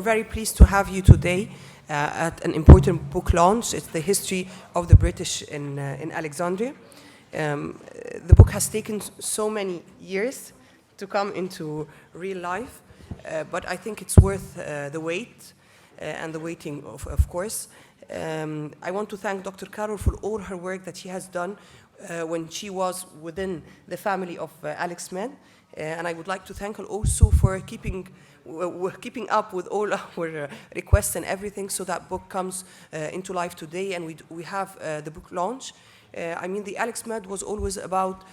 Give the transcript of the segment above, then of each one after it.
very pleased to have you today at an important book launch. It's the history of the British in Alexandria. The book has taken so many years to come into real life, but I think it's worth the wait and the waiting, of course. I want to thank Dr. Károl for all her work that she has done when she was within the family of Alex Med. And I would like to thank her also for keeping up with all our requests and everything, so that book comes into life today, and we have the book launch. I mean, the Alex Med was always about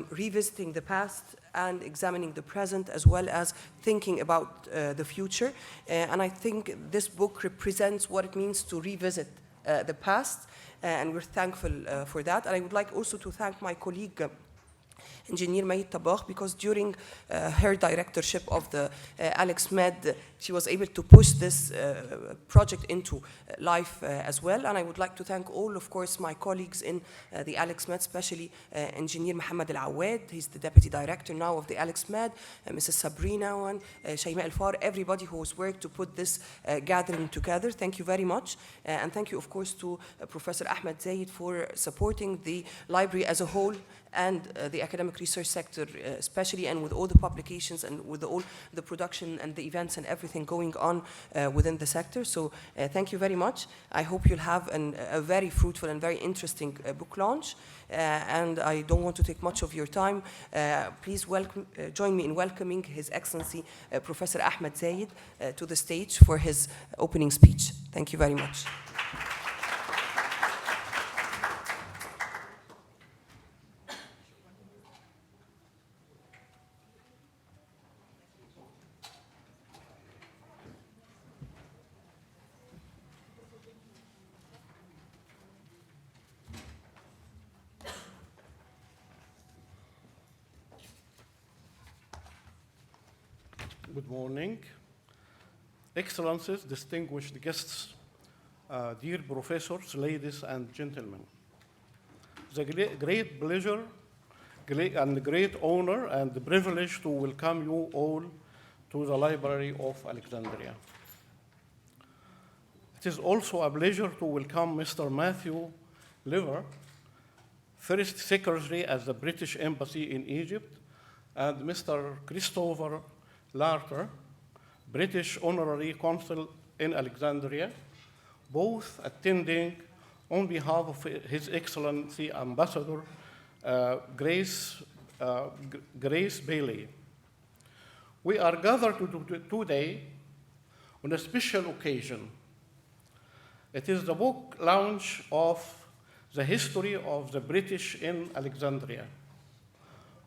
revisiting the past and examining the present, as well as thinking about the future. And I think this book represents what it means to revisit the past, and we're thankful for that. And I would like also to thank my colleague, Engineer Mayit Tabakh, because during her directorship of the Alex Med, she was able to push this project into life as well. And I would like to thank all, of course, my colleagues in the Alex Med, especially Engineer Mohammed Al-Awad. He's the Deputy Director now of the Alex Med, Mrs. Sabrina and Shayma Al-Far, everybody who has worked to put this gathering together. Thank you very much. And thank you, of course, to Professor Ahmed Zayed for supporting the library as a whole and the academic research sector especially, and with all the publications and with all the production and the events and everything going on within the sector. So thank you very much. I hope you'll have a very fruitful and very interesting book launch. And I don't want to take much of your time. Please join me in welcoming His Excellency Professor Ahmed Zayed to the stage for his opening speech. Thank you very much. Good morning. Excellencies, distinguished guests, dear professors, ladies and gentlemen. It's a great pleasure and great honor and privilege to welcome you all to the Library of Alexandria. It is also a pleasure to welcome Mr. Matthew Lever, First Secretary at the British Embassy in Egypt, and Mr. Christopher Larter, British Honorary Consul in Alexandria, both attending on behalf of His Excellency Ambassador Grace Bailey. We are gathered today on a special occasion. It is the book launch of the history of the British in Alexandria,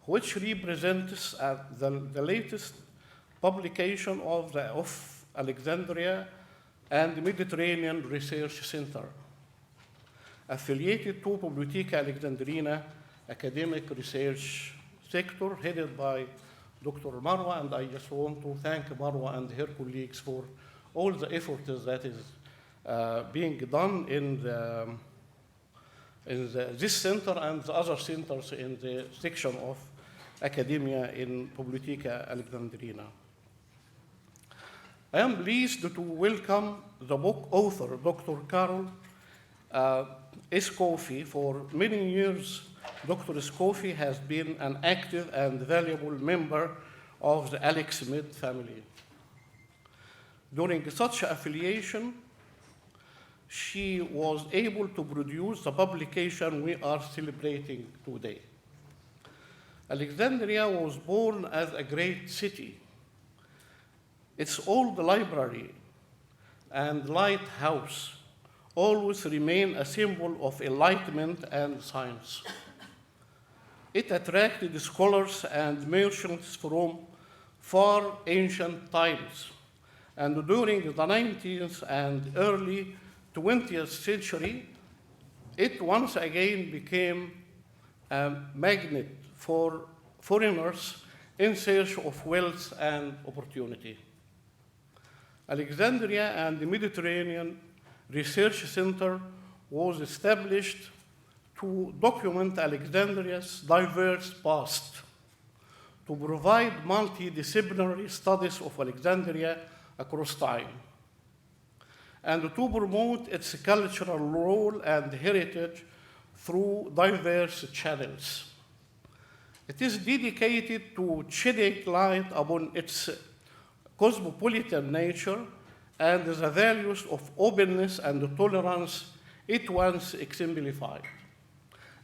which represents the latest publication of Alexandria and Mediterranean Research Center, affiliated to Bibliotheca Alexandrina academic research sector, headed by Dr. Marwa, and I just want to thank Marwa and her colleagues for all the effort that is being done in this center and the other centers in the section of academia in Bibliotheca Alexandrina. I am pleased to welcome the book author, Dr. Károl Iscoffi. For many years, Dr. Iscoffi has been an active and valuable member of the Alex Med family. During such affiliation, she was able to produce the publication we are celebrating today. Alexandria was born as a great city. Its old library and lighthouse always remain a symbol of enlightenment and science. It attracted scholars and merchants from far ancient times. And during the 19th and early 20th century, it once again became a magnet for foreigners in search of wealth and opportunity. Alexandria and the Mediterranean Research Center was established to document Alexandria's diverse past, to provide multidisciplinary studies of Alexandria across time, and to promote its cultural role and heritage through diverse channels. It is dedicated to shedding light upon its cosmopolitan nature and the values of openness and tolerance it once exemplified.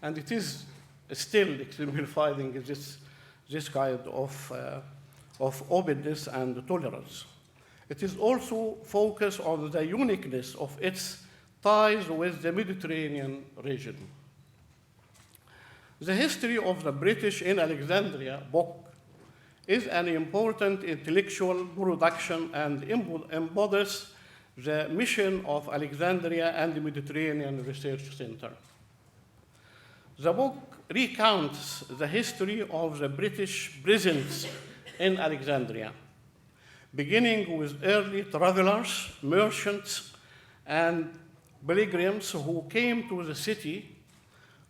And it is still exemplifying this kind of openness and tolerance. It is also focused on the uniqueness of its ties with the Mediterranean region. The History of the British in Alexandria book is an important intellectual production and embodies the mission of Alexandria and the Mediterranean Research Center. The book recounts the history of the British presence in Alexandria, beginning with early travelers, merchants, and pilgrims who came to the city,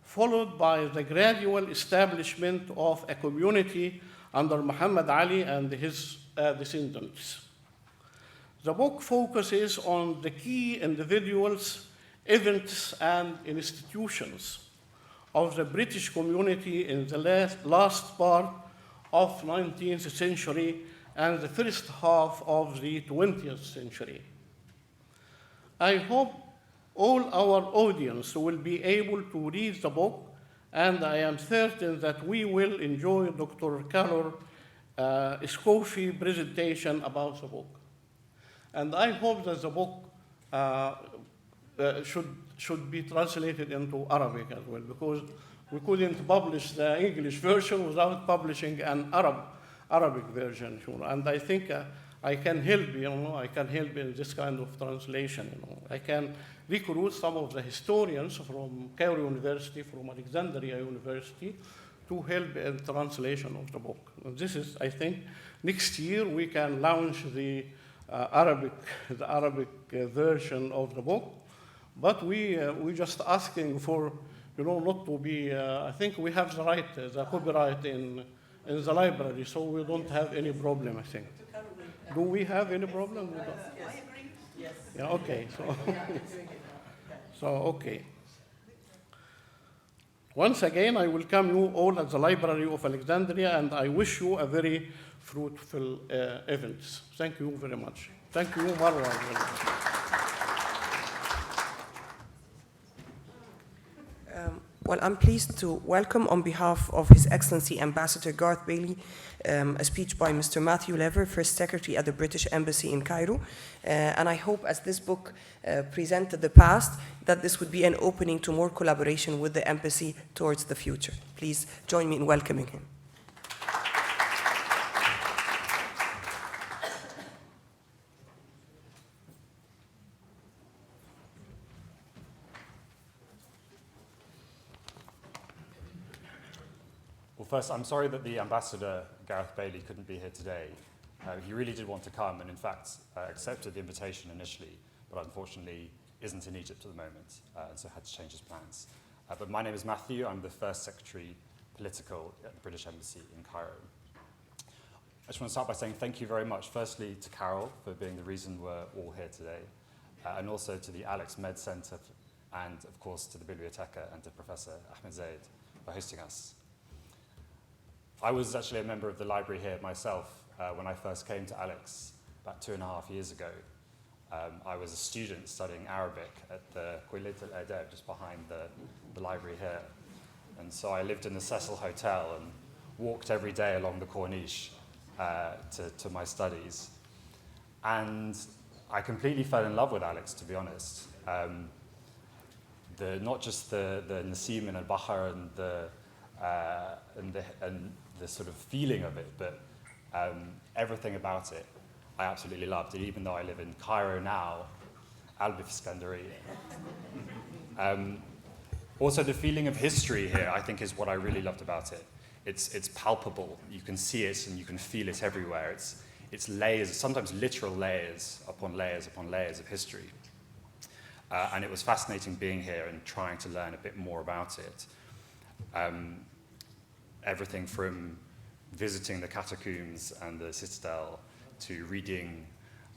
followed by the gradual establishment of a community under Muhammad Ali and his descendants. The book focuses on the key individuals, events, and institutions of the British community in the last part of the 19th century and the first half of the 20th century. I hope all our audience will be able to read the book, and I am certain that we will enjoy Dr. Carol Iscoffi's presentation about the book. And I hope that the book should be translated into Arabic as well, because we couldn't publish the English version without publishing an Arabic version. And I think I can help, I can help in this kind of translation. I can recruit some of the historians from Cairo University, from Alexandria University, to help in translation of the book. And this is, I think, next year we can launch the Arabic version of the book. But we're just asking for, not to be. I think we have the right, the copyright in the library, so we don't have any problem, I think. Do we have any problem? Yes. I agree. Yes. Yeah, okay. So, okay. Once again, I welcome you all at the Library of Alexandria, and I wish you a very fruitful event. Thank you very much. Thank you, Marwa. Well, I'm pleased to welcome, on behalf of His Excellency Ambassador Garth Bailey, a speech by Mr. Matthew Lever, First Secretary at the British Embassy in Cairo. And I hope, as this book presented the past, that this would be an opening to more collaboration with the Embassy towards the future. Please join me in welcoming him. First, I'm sorry that the Ambassador, Gareth Bailey, couldn't be here today. He really did want to come and, in fact, accepted the invitation initially, but unfortunately isn't in Egypt at the moment, and so had to change his plans. But my name is Matthew. I'm the First Secretary Political at the British Embassy in Cairo. I just want to start by saying thank you very much, firstly, to Carol for being the reason we're all here today, and also to the Alex Med Center, and, of course, to the Biblioteca and to Professor Ahmed Zaid for hosting us. I was actually a member of the library here myself when I first came to Alex about 2.5 years ago. I was a student studying Arabic at the Kuwait al-Adab, just behind the library here. And so I lived in the Cecil Hotel and walked every day along the Corniche to my studies. And I completely fell in love with Alex, to be honest. Not just the Nasim and al-Bahar and the sort of feeling of it, but everything about it I absolutely loved. And even though I live in Cairo now, الإسكندرية. Also, the feeling of history here, I think, is what I really loved about it. It's palpable. You can see it and you can feel it everywhere. It's layers, sometimes literal layers upon layers upon layers of history. And it was fascinating being here and trying to learn a bit more about it. Everything from visiting the catacombs and the citadel to reading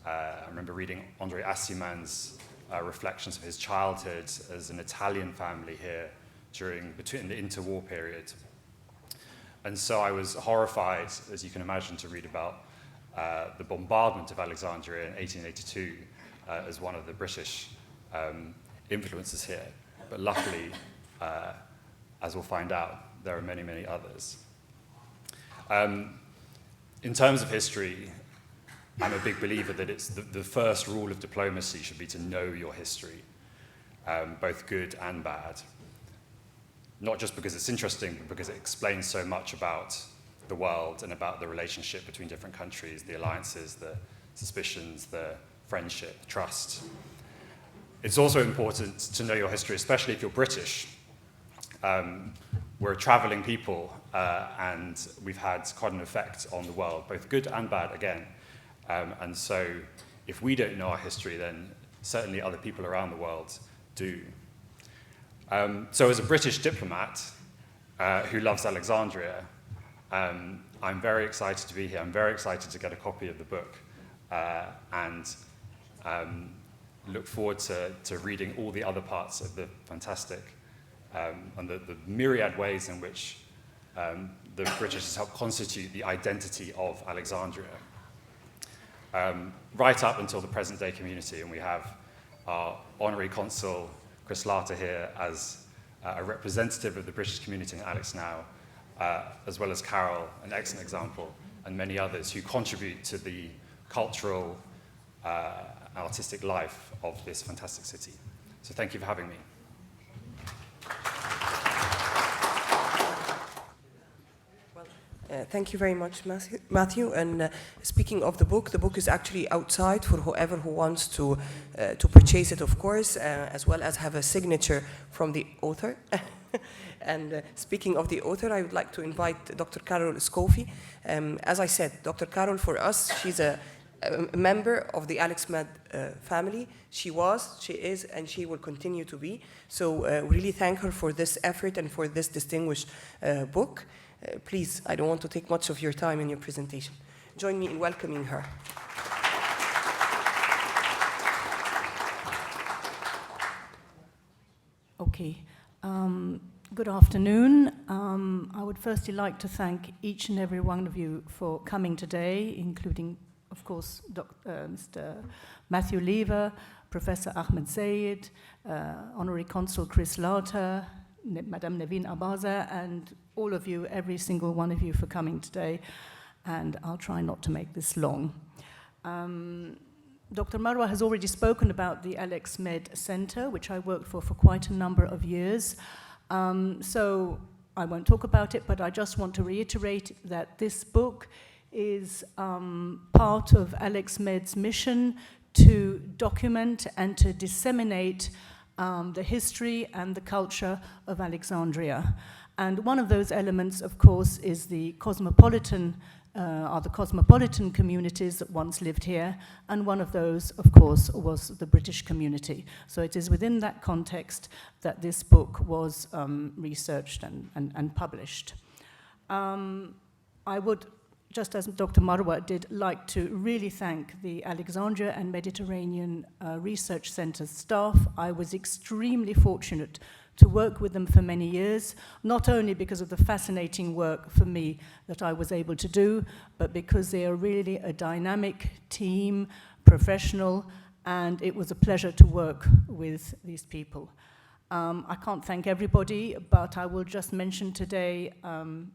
I remember reading André Aciman's reflections of his childhood as an Italian family here between the interwar period. And so I was horrified, as you can imagine, to read about the bombardment of Alexandria in 1882 as one of the British influences here. But luckily, as we'll find out, there are many, many others. In terms of history, I'm a big believer that it's the first rule of diplomacy should be to know your history, both good and bad. Not just because it's interesting, but because it explains so much about the world and about the relationship between different countries, the alliances, the suspicions, the friendship, trust. It's also important to know your history, especially if you're British. We're a traveling people, and we've had quite an effect on the world, both good and bad, again. And so if we don't know our history, then certainly other people around the world do. So as a British diplomat who loves Alexandria, I'm very excited to be here. I'm very excited to get a copy of the book and look forward to reading all the other parts of the fantastic and the myriad ways in which the British helped constitute the identity of Alexandria. Right up until the present day community, and we have our honorary consul Chris here as a representative of the British community in Alex now, as well as Carol, an excellent example, and many others who contribute to the cultural, artistic life of this fantastic city. So thank you for having me. Thank you very much, Matthew. And speaking of the book is actually outside for whoever who wants to purchase it, of course, as well as have a signature from the author. And speaking of the author, I would like to invite Dr. Károl Isskófi. As I said, Dr. Károl, for us, she's a member of the Alex Med family. She was, she is, and she will continue to be. So really thank her for this effort and for this distinguished book. Please, I don't want to take much of your time in your presentation. Join me in welcoming her. Okay. Good afternoon. I would firstly like to thank each and every one of you for coming today, including, of course, Mr. Matthew Lever, Professor Ahmed Zayed, Honorary Consul Chris Lauter, Madame Nevin Abaza, and all of you, every single one of you, for coming today. And I'll try not to make this long. Dr. Marwa has already spoken about the Alex Med Center, which I worked for quite a number of years. So I won't talk about it, but I just want to reiterate that this book is part of Alex Med's mission to document and to disseminate the history and the culture of Alexandria. And one of those elements, of course, is the cosmopolitan communities that once lived here, and one of those, of course, was the British community. So it is within that context that this book was researched and published. I would, just as Dr. Marwa did, like to really thank the Alexandria and Mediterranean Research Centre staff. I was extremely fortunate to work with them for many years, not only because of the fascinating work for me that I was able to do, but because they are really a dynamic team, professional, and it was a pleasure to work with these people. I can't thank everybody, but I will just mention today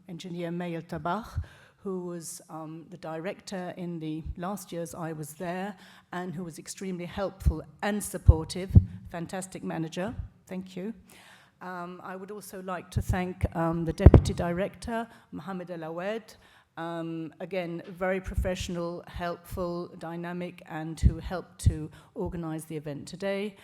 Engineer Maël Tabach, who was the director in the last years I was there, and who was extremely helpful and supportive, fantastic manager, thank you. I would also like to thank the Deputy Director, Mohamed El Awed, again, very professional, helpful, dynamic, and who helped to organize the event today.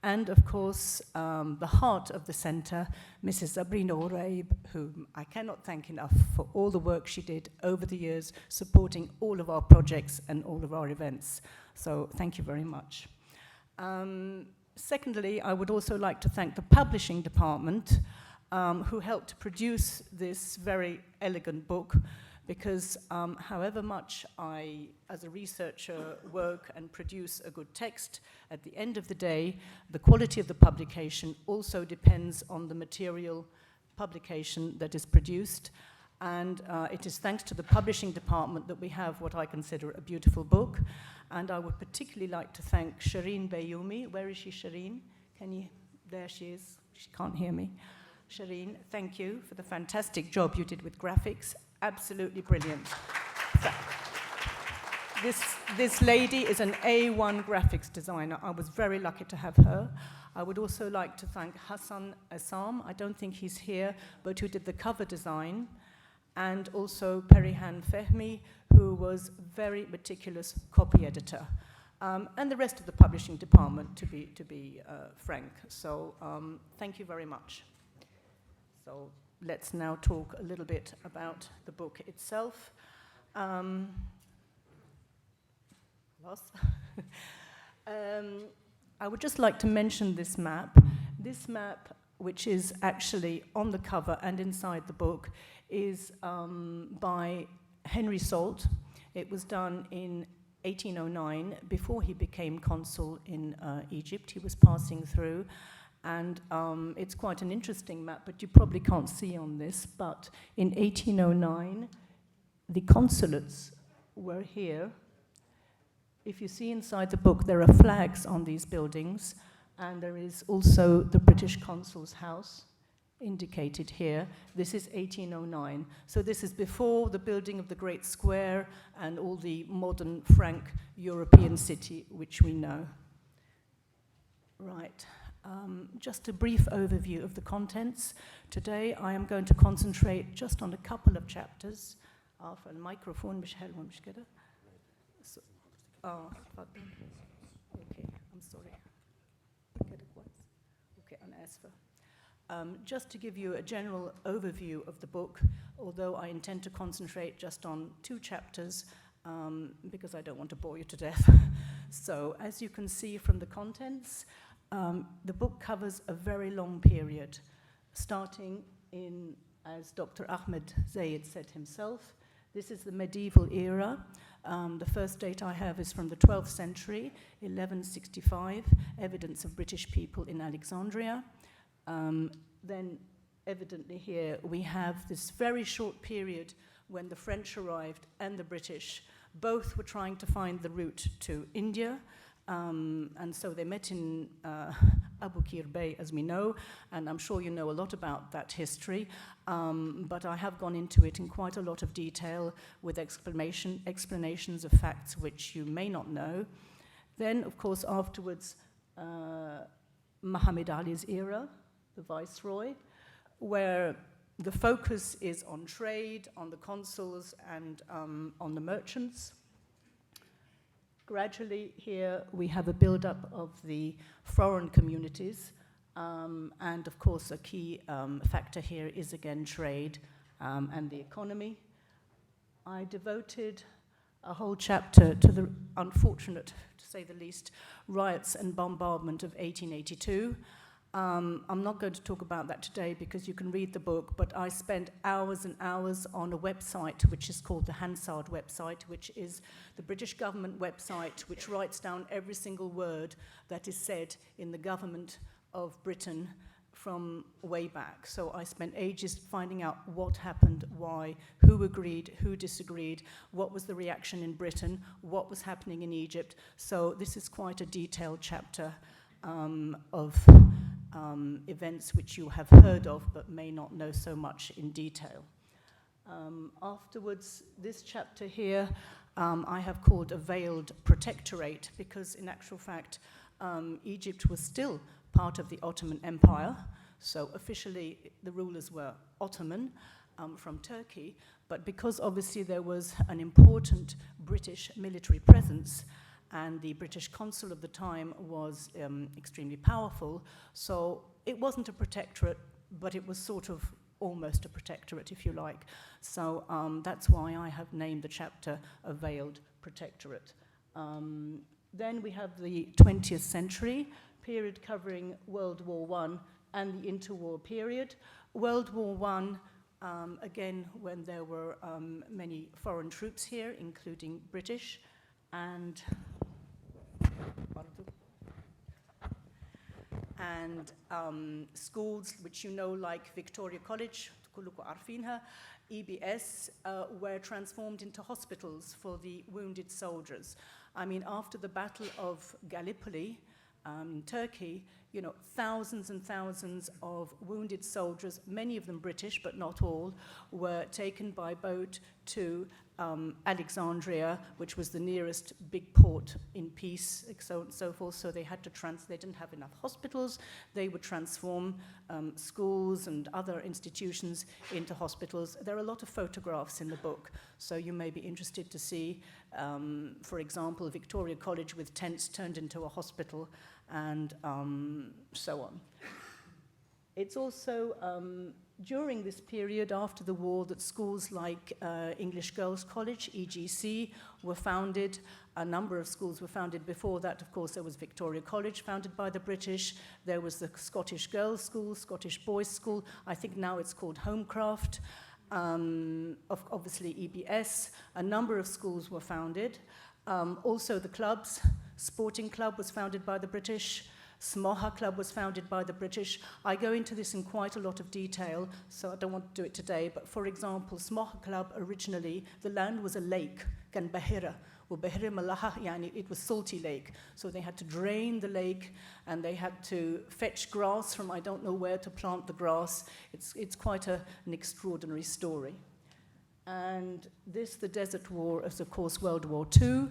And of course, the heart of the center, Mrs. Sabrina Oraib, whom I cannot thank enough for all the work she did over the years, supporting all of our projects and all of our events. So thank you very much. Secondly, I would also like to thank the publishing department, who helped produce this very elegant book, because however much I, as a researcher, work and produce a good text, at the end of the day, the quality of the publication also depends on the material publication that is produced. And it is thanks to the publishing department that we have what I consider a beautiful book. And I would particularly like to thank Shireen Bayoumi. Where is she, Shireen? Can you? There she is. She can't hear me. Shireen, thank you for the fantastic job you did with graphics. Absolutely brilliant. This lady is an A1 graphics designer. I was very lucky to have her. I would also like to thank Hassan Assam. I don't think he's here, but who did the cover design. And also Perihan Fehmi, who was very meticulous copy editor. And the rest of the publishing department, to be frank. So thank you very much. So let's now talk a little bit about the book itself. I would just like to mention this map. This map, which is actually on the cover and inside the book, is by Henry Salt. It was done in 1809, before he became consul in Egypt. He was passing through. And it's quite an interesting map, but you probably can't see on this. But in 1809, the consulates were here. If you see inside the book, there are flags on these buildings, and there is also the British consul's house indicated here. This is 1809. So this is before the building of the Great Square and all the modern Frank European city, which we know. Right. Just a brief overview of the contents. Today I am going to concentrate just on a couple of chapters. الميكروفون مش حلو مش كده. Okay, I'm sorry. Okay, أنا آسفة. Just to give you a general overview of the book, although I intend to concentrate just on 2 chapters, because I don't want to bore you to death. So, as you can see from the contents, the book covers a very long period, starting in, as Dr. Ahmed Zayed said himself, this is the medieval era. The first date I have is from the 12th century, 1165, evidence of British people in Alexandria. Then, evidently here, we have this very short period when the French arrived and the British. Both were trying to find the route to India. And so they met in Abu Qir Bay, as we know, and I'm sure you know a lot about that history, but I have gone into it in quite a lot of detail with explanations of facts which you may not know. Then, of course, afterwards, Muhammad Ali's era, the Viceroy, where the focus is on trade, on the consuls, and on the merchants. Gradually, here we have a build-up of the foreign communities, and of course a key factor here is again trade and the economy. I devoted a whole chapter to the unfortunate, to say the least, riots and bombardment of 1882. I'm not going to talk about that today because you can read the book, but I spent hours and hours on a website which is called the Hansard website, which is the British government website which writes down every single word that is said in the government of Britain from way back. So I spent ages finding out what happened, why, who agreed, who disagreed, what was the reaction in Britain, what was happening in Egypt. So this is quite a detailed chapter of events which you have heard of but may not know so much in detail. Afterwards, this chapter here I have called a veiled protectorate because in actual fact Egypt was still part of the Ottoman Empire, so officially the rulers were Ottoman from Turkey, but because obviously there was an important British military presence and the British consul of the time was extremely powerful, so it wasn't a protectorate, but it was sort of almost a protectorate, if you like. So that's why I have named the chapter A Veiled Protectorate. Then we have the 20th century, period covering World War I and the interwar period. World War I again, when there were many foreign troops here, including British, and schools which you know, like Victoria College, EBS, were transformed into hospitals for the wounded soldiers. I mean, after the Battle of Gallipoli in Turkey, you know, thousands and thousands of wounded soldiers, many of them British, but not all, were taken by boat to Alexandria, which was the nearest big port in peace, so on and so forth. So they had to they didn't have enough hospitals. They would transform schools and other institutions into hospitals. There are a lot of photographs in the book, so you may be interested to see, for example, Victoria College with tents turned into a hospital, and so on. It's also during this period after the war that schools like English Girls' College, EGC, were founded. A number of schools were founded before that. Of course, there was Victoria College, founded by the British. There was the Scottish Girls' School, Scottish Boys' School. I think now it's called Homecraft. Obviously, EBS. A number of schools were founded. Also, the clubs. Sporting Club was founded by the British. Smoha Club was founded by the British. I go into this in quite a lot of detail, so I don't want to do it today. But for example, Smoha Club originally, the land was a lake, kan bahira. It was salty lake. So they had to drain the lake, and they had to fetch grass from I don't know where to plant the grass. It's quite an extraordinary story. And this, the Desert War, is of course World War II.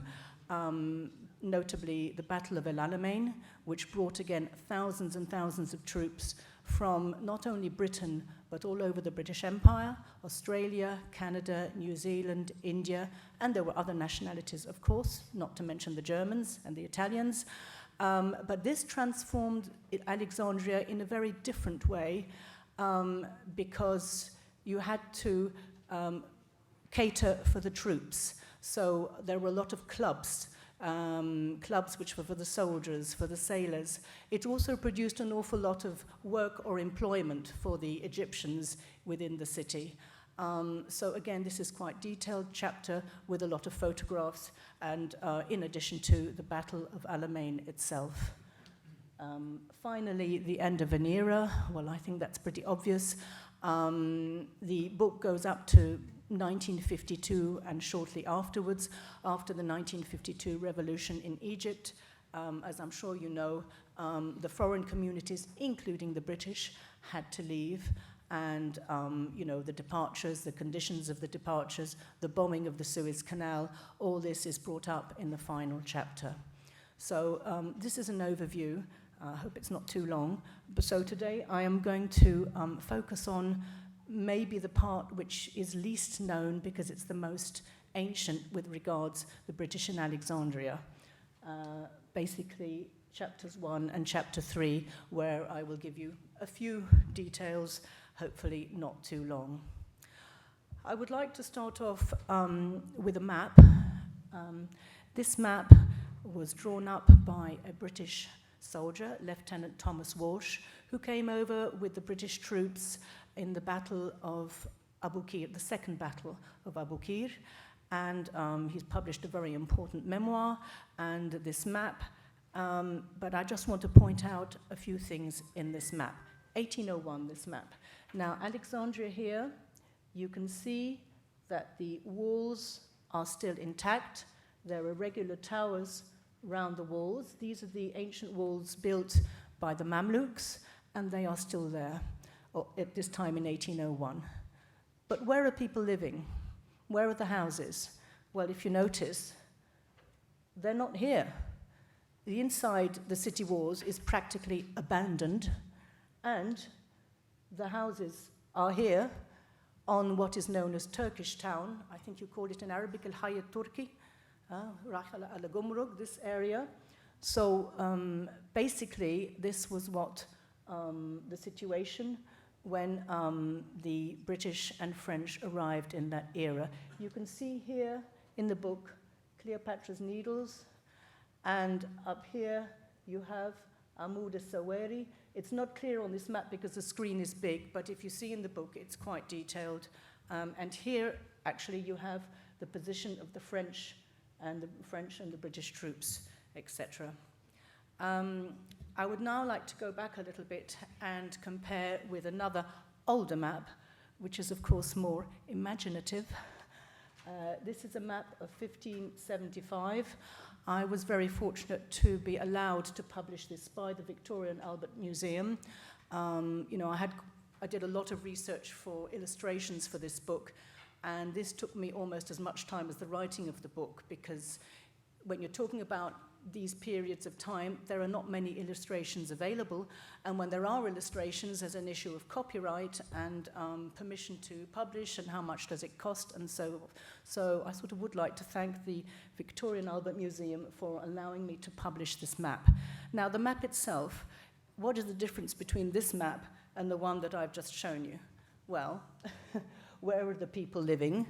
Notably the Battle of El Alamein, which brought again thousands and thousands of troops from not only Britain, but all over the British Empire, Australia, Canada, New Zealand, India, and there were other nationalities, of course, not to mention the Germans and the Italians. But this transformed Alexandria in a very different way because you had to cater for the troops. So there were a lot of clubs which were for the soldiers, for the sailors. It also produced an awful lot of work or employment for the Egyptians within the city. So again, this is quite detailed chapter with a lot of photographs, and in addition to the Battle of Alamein itself. Finally, the end of an era. Well, I think that's pretty obvious. The book goes up to 1952 and shortly afterwards, after the 1952 revolution in Egypt. As I'm sure you know, the foreign communities, including the British, had to leave, and you know, the departures, the conditions of the departures, the bombing of the Suez Canal, all this is brought up in the final chapter. So this is an overview. I hope it's not too long. But so today I am going to focus on maybe the part which is least known because it's the most ancient with regards the British in Alexandria. Basically, chapters 1 and chapter 3, where I will give you a few details, hopefully not too long. I would like to start off with a map. This map was drawn up by a British soldier, Lieutenant Thomas Walsh, who came over with the British troops in the Battle of Abu Qir, the second Battle of Abu Qir, and he's published a very important memoir and this map, but I just want to point out a few things in this map. 1801, this map. Now, Alexandria here, you can see that the walls are still intact. There are regular towers around the walls. These are the ancient walls built by the Mamluks, and they are still there at this time in 1801. But where are people living? Where are the houses? Well, if you notice, they're not here. The inside the city walls is practically abandoned, and the houses are here on what is known as Turkish Town. I think you call it in Arabic Al-Hayat Turki, this area. So basically, this was what the situation when the British and French arrived in that era. You can see here in the book Cleopatra's Needles, and up here you have Amud al-Sawari. It's not clear on this map because the screen is big, but if you see in the book, it's quite detailed. And here, actually, you have the position of the French and the British troops, etc. I would now like to go back a little bit and compare with another older map, which is, of course, more imaginative. This is a map of 1575. I was very fortunate to be allowed to publish this by the Victoria and Albert Museum. You know, I did a lot of research for illustrations for this book, and this took me almost as much time as the writing of the book, because when you're talking about these periods of time, there are not many illustrations available, and when there are illustrations, there's an issue of copyright and permission to publish, and how much does it cost, and so I sort of would like to thank the Victoria and Albert Museum for allowing me to publish this map. Now, the map itself, what is the difference between this map and the one that I've just shown you? Well, where are the people living?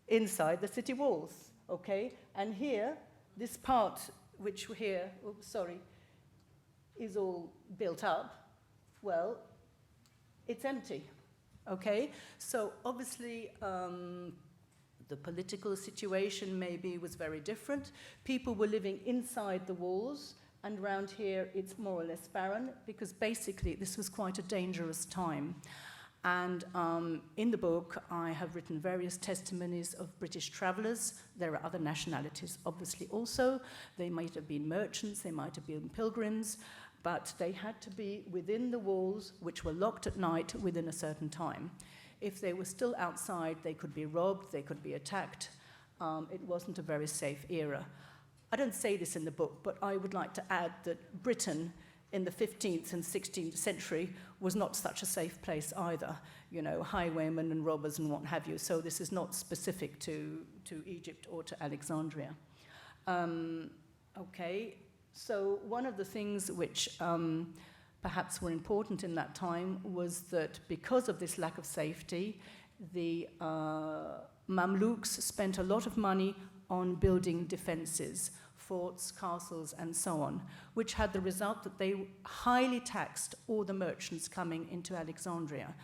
Inside the city walls, okay? And here, this part, which here, oops, sorry, is all built up, well, it's empty, okay? So obviously, the political situation maybe was very different. People were living inside the walls, and around here, it's more or less barren, because basically, this was quite a dangerous time. And in the book, I have written various testimonies of British travellers. There are other nationalities, obviously, also. They might have been merchants, they might have been pilgrims, but they had to be within the walls, which were locked at night within a certain time. If they were still outside, they could be robbed, they could be attacked. It wasn't a very safe era. I don't say this in the book, but I would like to add that Britain in the 15th and 16th century was not such a safe place either, you know, highwaymen and robbers and what have you. So this is not specific to Egypt or to Alexandria. Okay, so one of the things which perhaps were important in that time was that because of this lack of safety, the Mamluks spent a lot of money on building defenses, forts, castles, and so on, which had the result that they highly taxed all the merchants coming into Alexandria.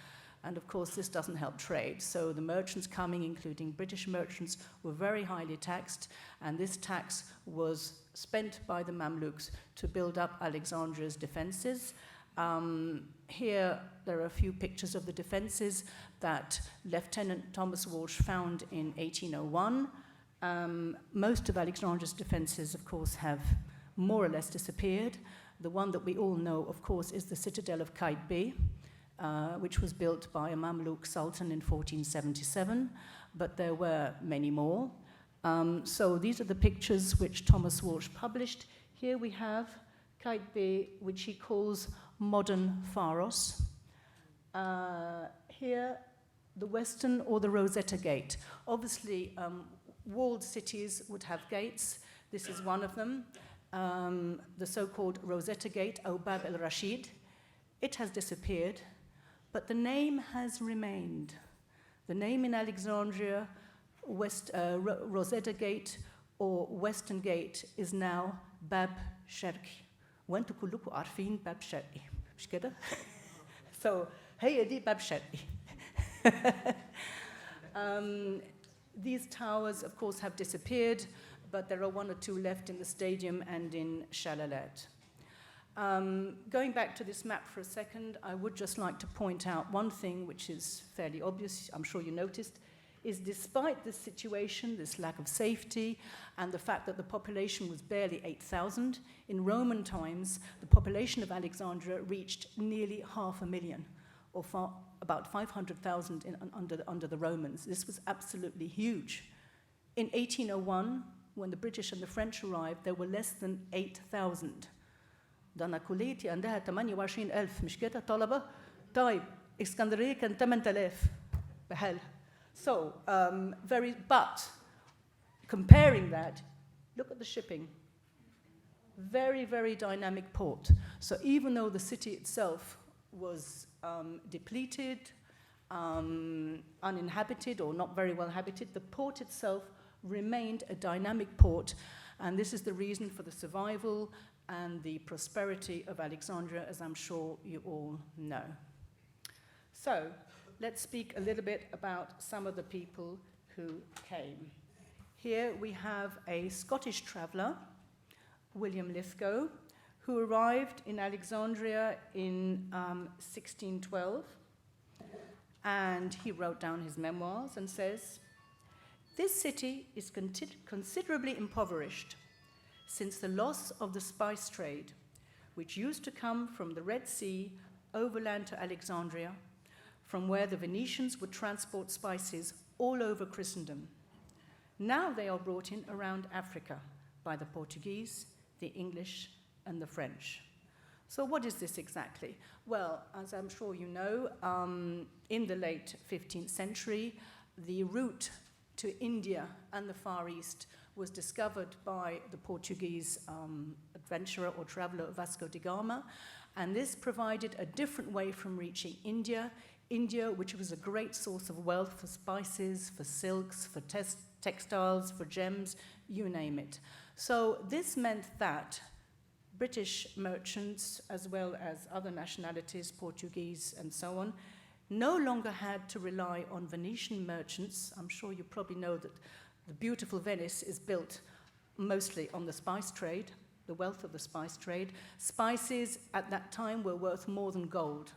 And of course, this doesn't help trade. So the merchants coming, including British merchants, were very highly taxed, and this tax was spent by the Mamluks to build up Alexandria's defenses. Here, there are a few pictures of the defenses that Lieutenant Thomas Walsh found in 1801. Most of Alexandria's defenses, of course, have more or less disappeared. The one that we all know, of course, is the citadel of Kite, which was built by a Mamluk sultan in 1477, but there were many more. So these are the pictures which Thomas Walsh published. Here we have Kite, which he calls modern Pharos. Here, the Western or the Rosetta Gate. Obviously, walled cities would have gates. This is one of them, the so-called Rosetta Gate, or Bab el-Rashid. It has disappeared, but the name has remained. The name in Alexandria, Rosetta Gate or Western Gate, is now Bab Sharqi. وانتوا كلكم عارفين باب شرقي مش كده؟ So هي دي باب شرقي. These towers, of course, have disappeared, but there are one or two left in the stadium and in Shalalat. Going back to this map for a second, I would just like to point out one thing which is fairly obvious, I'm sure you noticed, is despite this situation, this lack of safety, and the fact that the population was barely 8,000, in Roman times, the population of Alexandria reached nearly 500,000, or about 500,000 under the Romans. This was absolutely huge. In 1801, when the British and the French arrived, there were less than 8,000. دانا كليتي عندها 28,000 مش كده طلبة؟ طيب إسكندرية كان 8,000 بحال. So, but comparing that, look at the shipping. Very, very dynamic port. So even though the city itself was depleted, uninhabited, or not very well habited, the port itself remained a dynamic port, and this is the reason for the survival and the prosperity of Alexandria, as I'm sure you all know. So, let's speak a little bit about some of the people who came. Here we have a Scottish traveller, William Lithgow, who arrived in Alexandria in 1612, and he wrote down his memoirs and says, "This city is considerably impoverished since the loss of the spice trade, which used to come from the Red Sea overland to Alexandria, from where the Venetians would transport spices all over Christendom. Now they are brought in around Africa by the Portuguese, the English, and the French." So what is this exactly? Well, as I'm sure you know, in the late 15th century, the route to India and the Far East was discovered by the Portuguese adventurer or traveller Vasco da Gama, and this provided a different way from reaching India, which was a great source of wealth for spices, for silks, for textiles, for gems, you name it. So this meant that British merchants, as well as other nationalities, Portuguese and so on, no longer had to rely on Venetian merchants. I'm sure you probably know that the beautiful Venice is built mostly on the spice trade, the wealth of the spice trade. Spices at that time were worth more than gold.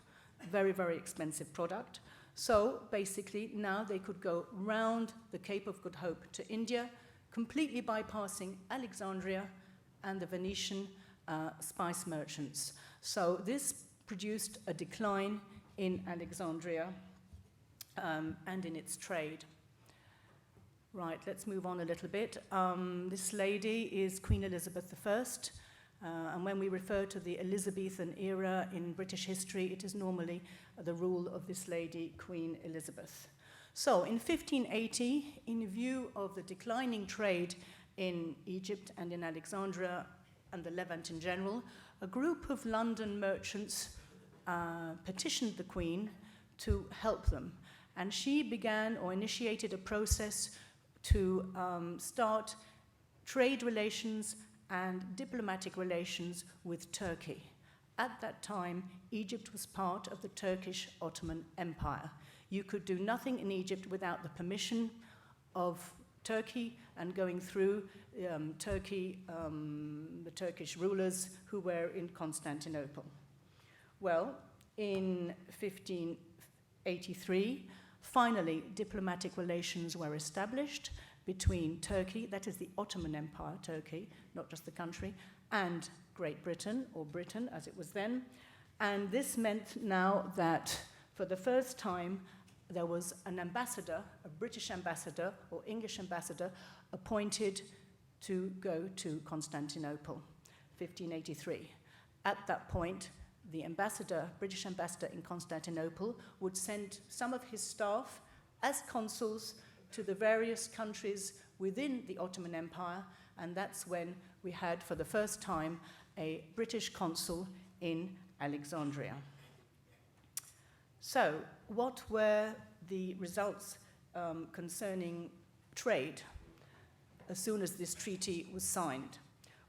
Very, very expensive product. So basically now they could go round the Cape of Good Hope to India, completely bypassing Alexandria and the Venetian spice merchants. So this produced a decline in Alexandria and in its trade. Right, let's move on a little bit. This lady is Queen Elizabeth I, and when we refer to the Elizabethan era in British history, it is normally the rule of this lady, Queen Elizabeth. So in 1580, in view of the declining trade in Egypt and in Alexandria and the Levant in general, a group of London merchants petitioned the Queen to help them. And she began or initiated a process to start trade relations and diplomatic relations with Turkey. At that time, Egypt was part of the Turkish Ottoman Empire. You could do nothing in Egypt without the permission of Turkey and going through Turkey, the Turkish rulers who were in Constantinople. Well, in 1583, finally diplomatic relations were established between Turkey, that is the Ottoman Empire, Turkey, not just the country, and Great Britain, or Britain as it was then. And this meant now that for the first time there was an ambassador, a British ambassador or English ambassador, appointed to go to Constantinople, 1583. At that point, the ambassador, British ambassador in Constantinople, would send some of his staff as consuls to the various countries within the Ottoman Empire, and that's when we had, for the first time, a British consul in Alexandria. So, what were the results concerning trade as soon as this treaty was signed?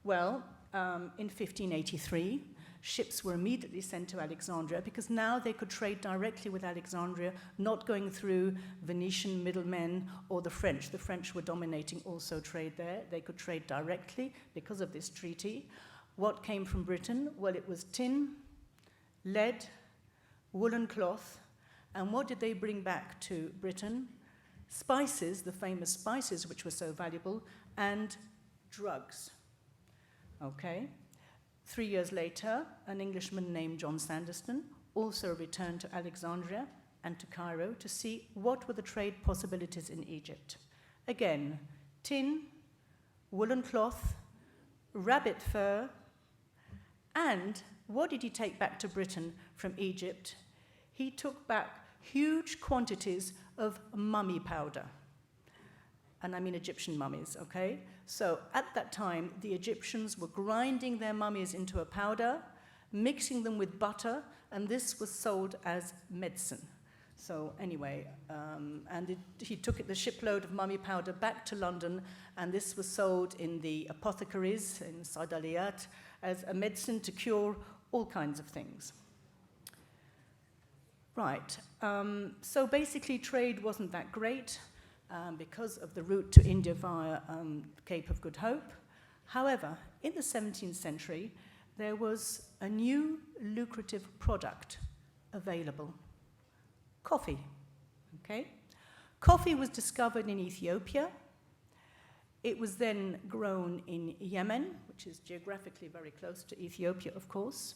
Well, in 1583, ships were immediately sent to Alexandria because now they could trade directly with Alexandria, not going through Venetian middlemen or the French. The French were dominating also trade there. They could trade directly because of this treaty. What came from Britain? Well, it was tin, lead, woolen cloth, and what did they bring back to Britain? Spices, the famous spices which were so valuable, and drugs. Okay? 3 years later, an Englishman named John Sanderson also returned to Alexandria and to Cairo to see what were the trade possibilities in Egypt. Again, tin, woolen cloth, rabbit fur, and what did he take back to Britain from Egypt? He took back huge quantities of mummy powder. And I mean Egyptian mummies, okay? So at that time, the Egyptians were grinding their mummies into a powder, mixing them with butter, and this was sold as medicine. So anyway, he took the shipload of mummy powder back to London, and this was sold in the apothecaries, in Saydaliyat, as a medicine to cure all kinds of things. Right, so basically trade wasn't that great because of the route to India via Cape of Good Hope. However, in the 17th century, there was a new lucrative product available: coffee. Okay? Coffee was discovered in Ethiopia. It was then grown in Yemen, which is geographically very close to Ethiopia, of course.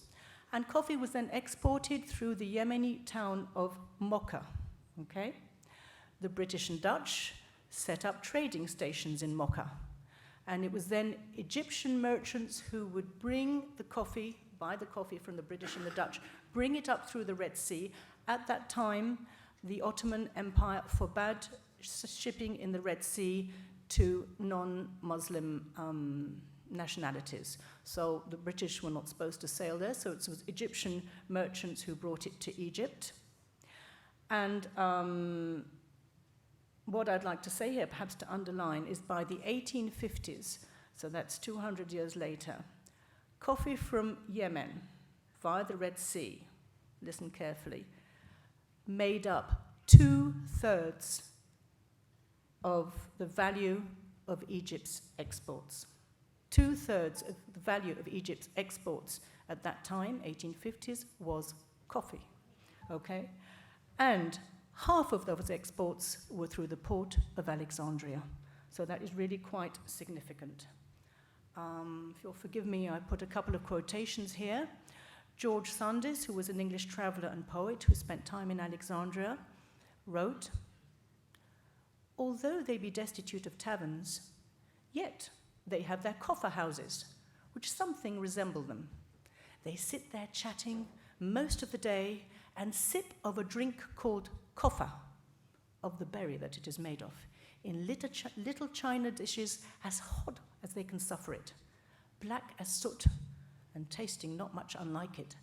And coffee was then exported through the Yemeni town of Mocha. Okay? The British and Dutch set up trading stations in Mocha. And it was then Egyptian merchants who would bring the coffee, buy the coffee from the British and the Dutch, bring it up through the Red Sea. At that time, the Ottoman Empire forbade shipping in the Red Sea to non-Muslim nationalities. So the British were not supposed to sail there, so it was Egyptian merchants who brought it to Egypt. And what I'd like to say here, perhaps to underline, is by the 1850s, so that's 200 years later, coffee from Yemen via the Red Sea, listen carefully, made up 2/3 of the value of Egypt's exports. 2/3 of the value of Egypt's exports at that time, 1850s, was coffee. Okay? And half of those exports were through the port of Alexandria. So that is really quite significant. If you'll forgive me, I put a couple of quotations here. George Sandys, who was an English traveller and poet who spent time in Alexandria, wrote, "Although they be destitute of taverns, yet they have their coffer houses, which something resemble them. They sit there chatting most of the day and sip of a drink called coffer, of the berry that it is made of, in little china dishes as hot as they can suffer it, black as soot, and tasting not much unlike it,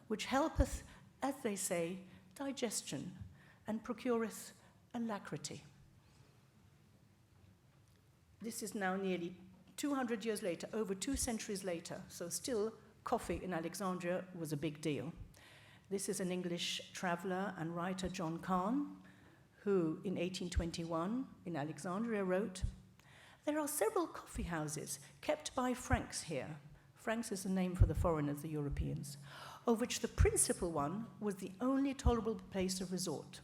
which helpeth, as they say, digestion, and procureth alacrity." This is now nearly 200 years later, over 2 centuries later, so still coffee in Alexandria was a big deal. This is an English traveller and writer, John Kahn, who in 1821 in Alexandria wrote, "There are several coffee houses kept by Franks here." Franks is the name for the foreigners, the Europeans, of which the principal one was the only tolerable place of resort,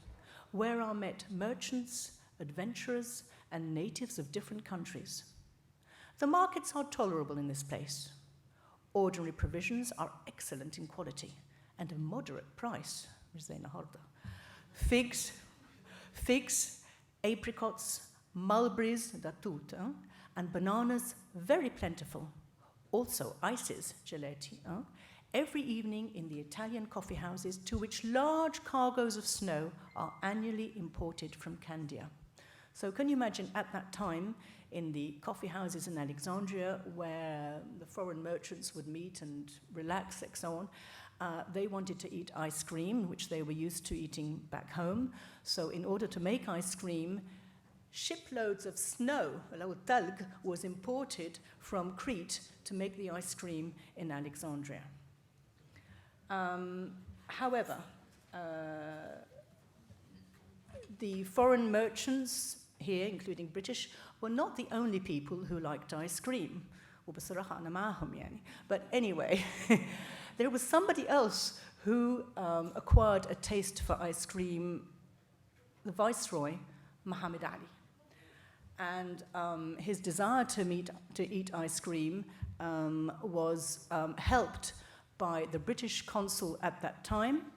where are met merchants, adventurers, and natives of different countries. The markets are tolerable in this place. Ordinary provisions are excellent in quality and of moderate price. Figs, apricots, mulberries, and bananas very plentiful. Also ices, gelati, every evening in the Italian coffee houses, to which large cargoes of snow are annually imported from Candia. So can you imagine at that time in the coffee houses in Alexandria where the foreign merchants would meet and relax and so on, they wanted to eat ice cream, which they were used to eating back home. So in order to make ice cream, shiploads of snow, talg, was imported from Crete to make the ice cream in Alexandria. However, the foreign merchants here, including British, were not the only people who liked ice cream. But anyway, there was somebody else who acquired a taste for ice cream, the Viceroy, Muhammad Ali. And his desire to eat ice cream was helped by the British consul at that time,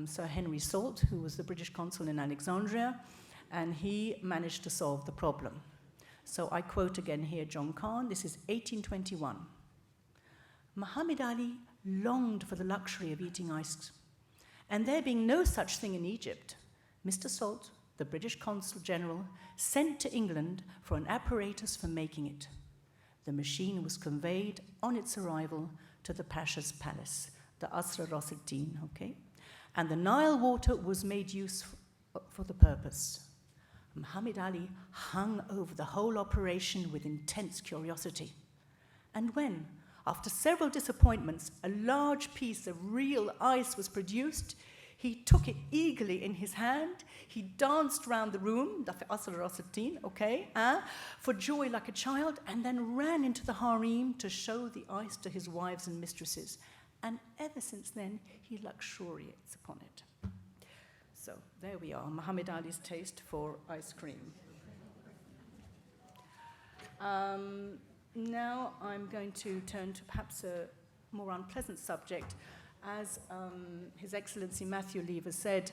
Sir Henry Salt, who was the British consul in Alexandria, and he managed to solve the problem. So I quote again here John Kahn, this is 1821. "Muhammad Ali longed for the luxury of eating ice, and there being no such thing in Egypt, Mr. Salt, the British Consul General, sent to England for an apparatus for making it. The machine was conveyed on its arrival to the Pasha's palace, the Asra Ras al-Din, okay? and the Nile water was made use for the purpose. Muhammad Ali hung over the whole operation with intense curiosity. And when, after several disappointments, a large piece of real ice was produced, he took it eagerly in his hand, he danced round the room, for joy like a child, and then ran into the harem to show the ice to his wives and mistresses. And ever since then, he luxuriates upon it. So there we are, Muhammad Ali's taste for ice cream. Now I'm going to turn to perhaps a more unpleasant subject. As His Excellency Matthew Lever said,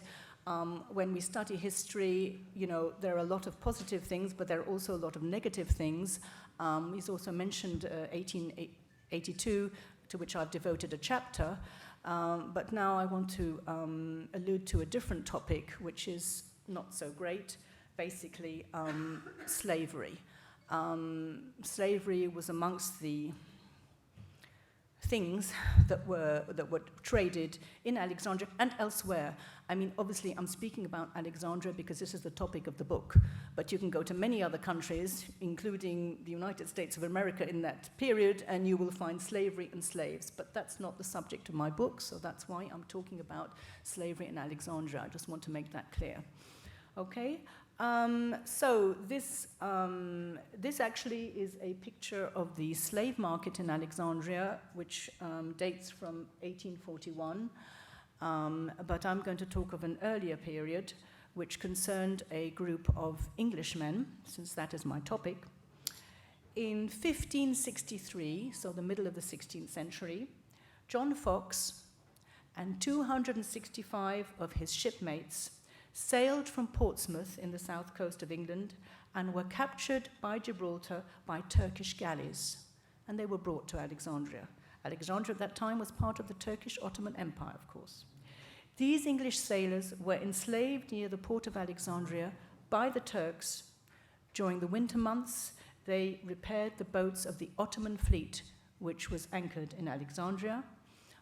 when we study history, you know, there are a lot of positive things, but there are also a lot of negative things. He's also mentioned 1882, to which I've devoted a chapter. But now I want to allude to a different topic, which is not so great, basically slavery. Slavery was amongst the things that were traded in Alexandria and elsewhere. I mean, obviously, I'm speaking about Alexandria because this is the topic of the book, but you can go to many other countries, including the United States of America in that period, and you will find slavery and slaves. But that's not the subject of my book, so that's why I'm talking about slavery in Alexandria. I just want to make that clear. Okay? So this actually is a picture of the slave market in Alexandria, which dates from 1841. But I'm going to talk of an earlier period, which concerned a group of Englishmen, since that is my topic. In 1563, so the middle of the 16th century, John Fox and 265 of his shipmates sailed from Portsmouth in the south coast of England and were captured by Gibraltar by Turkish galleys, and they were brought to Alexandria. Alexandria at that time was part of the Turkish Ottoman Empire, of course. These English sailors were enslaved near the port of Alexandria by the Turks. During the winter months, they repaired the boats of the Ottoman fleet, which was anchored in Alexandria,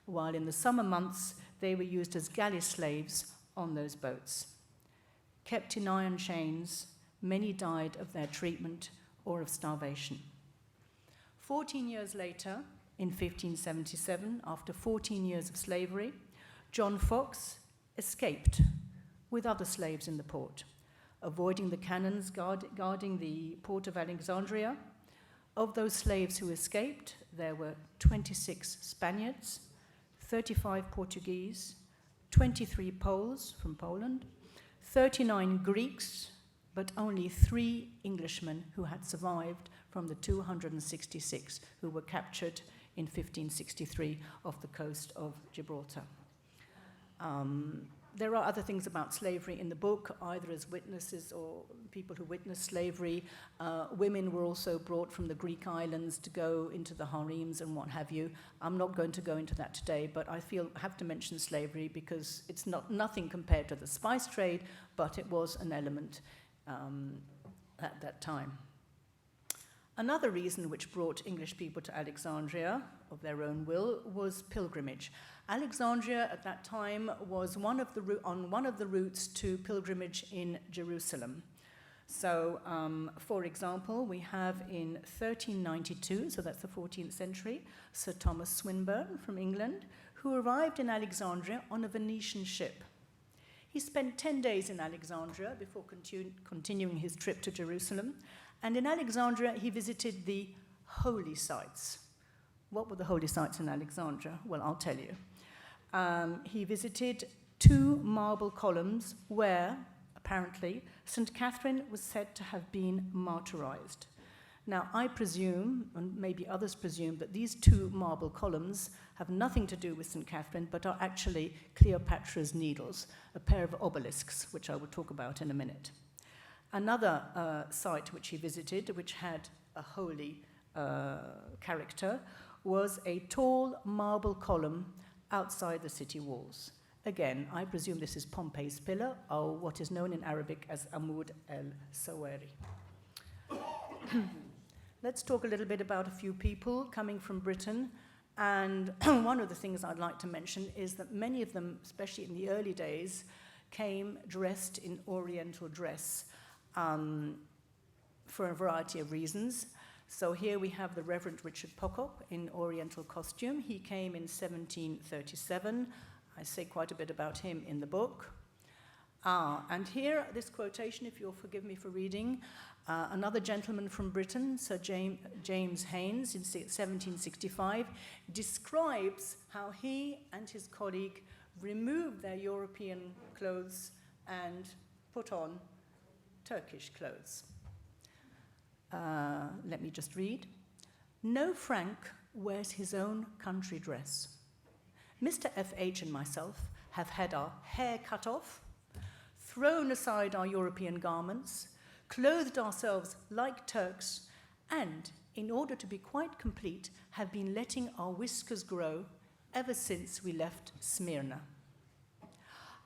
while in the summer months, they were used as galley slaves on those boats. Kept in iron chains, many died of their treatment or of starvation. 14 years later, in 1577, after 14 years of slavery, John Fox escaped with other slaves in the port, avoiding the cannons guarding the port of Alexandria. Of those slaves who escaped, there were 26 Spaniards, 35 Portuguese, 23 Poles from Poland, 39 Greeks, but only 3 Englishmen who had survived from the 266 who were captured in 1563 off the coast of Gibraltar. There are other things about slavery in the book, either as witnesses or people who witnessed slavery. Women were also brought from the Greek islands to go into the harems and what have you. I'm not going to go into that today, but I have to mention slavery because it's nothing compared to the spice trade, but it was an element at that time. Another reason which brought English people to Alexandria of their own will was pilgrimage. Alexandria at that time was on one of the routes to pilgrimage in Jerusalem. So, for example, we have in 1392, so that's the 14th century, Sir Thomas Swinburne from England, who arrived in Alexandria on a Venetian ship. He spent 10 days in Alexandria before continuing his trip to Jerusalem. And in Alexandria, he visited the holy sites. What were the holy sites in Alexandria? Well, I'll tell you. He visited 2 marble columns where, apparently, St. Catherine was said to have been martyrized. Now, I presume, and maybe others presume, that these 2 marble columns have nothing to do with St. Catherine, but are actually Cleopatra's Needles, a pair of obelisks, which I will talk about in a minute. Another site which he visited, which had a holy character, was a tall marble column outside the city walls. Again, I presume this is Pompey's Pillar, or what is known in Arabic as Amud el-Sawari. Let's talk a little bit about a few people coming from Britain And one of the things I'd like to mention is that many of them, especially in the early days, came dressed in Oriental dress for a variety of reasons. So here we have the Reverend Richard Pocock in Oriental costume. He came in 1737. I say quite a bit about him in the book. And here, this quotation, if you'll forgive me for reading, another gentleman from Britain, Sir James Haynes, in 1765, describes how he and his colleague removed their European clothes and put on Turkish clothes. Let me just read. No Frank wears his own country dress. Mr. F.H. and myself have had our hair cut off, thrown aside our European garments, clothed ourselves like Turks, and, in order to be quite complete, have been letting our whiskers grow ever since we left Smyrna.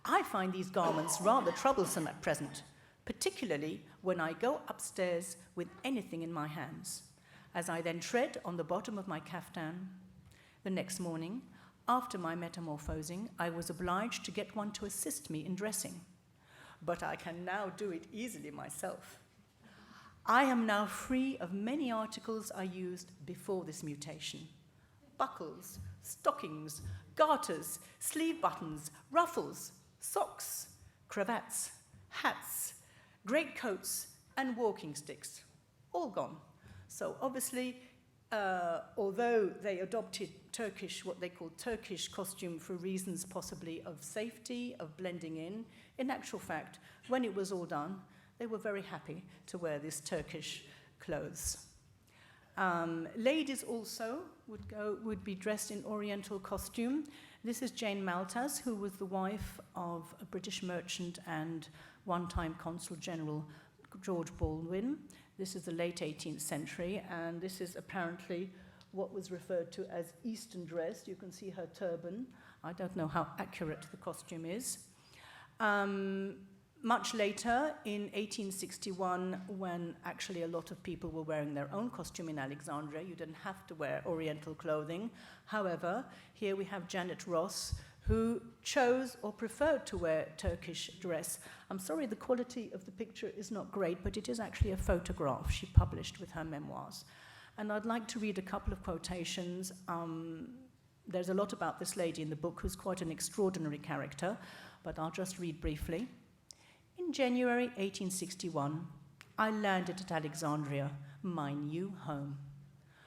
I find these garments rather troublesome at present, particularly when I go upstairs with anything in my hands, as I then tread on the bottom of my caftan. The next morning, after my metamorphosing, I was obliged to get one to assist me in dressing, but I can now do it easily myself. I am now free of many articles I used before this mutation: buckles, stockings, garters, sleeve buttons, ruffles, socks, cravats, hats, greatcoats, and walking sticks, all gone. So obviously, although they adopted Turkish, what they call Turkish costume for reasons possibly of safety, of blending in actual fact, when it was all done, they were very happy to wear this Turkish clothes. Ladies also would be dressed in Oriental costume. This is Jane Malthus, who was the wife of a British merchant and one-time Consul General George Baldwin. This is the late 18th century, and this is apparently what was referred to as Eastern dress. You can see her turban. I don't know how accurate the costume is. Much later, in 1861, when actually a lot of people were wearing their own costume in Alexandria, you didn't have to wear Oriental clothing. However, here we have Janet Ross, who chose or preferred to wear Turkish dress. I'm sorry, the quality of the picture is not great, but it is actually a photograph she published with her memoirs. And I'd like to read a couple of quotations. There's a lot about this lady in the book, who's quite an extraordinary character, but I'll just read briefly. In January 1861, I landed at Alexandria, my new home.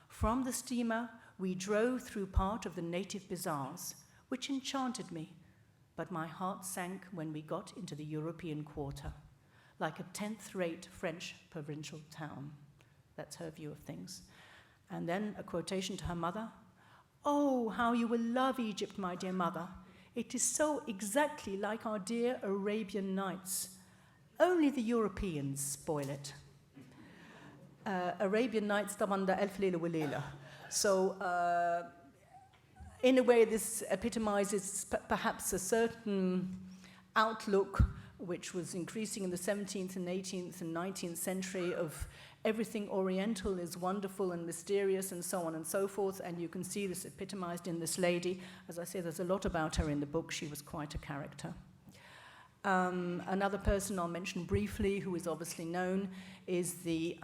From the steamer, we drove through part of the native bazaars, which enchanted me, but my heart sank when we got into the European quarter, like a 10th-rate French provincial town. That's her view of things. And then a quotation to her mother. Oh, how you will love Egypt, my dear mother. It is so exactly like our dear Arabian Nights. Only the Europeans spoil it. Arabian Nights, طبعاً ده ألف ليلة وليلة. So, in a way, this epitomizes perhaps a certain outlook which was increasing in the 17th and 18th and 19th century of everything Oriental is wonderful and mysterious and so on and so forth, and you can see this epitomized in this lady. As I say, there's a lot about her in the book. She was quite a character. Another person I'll mention briefly, who is obviously known, is the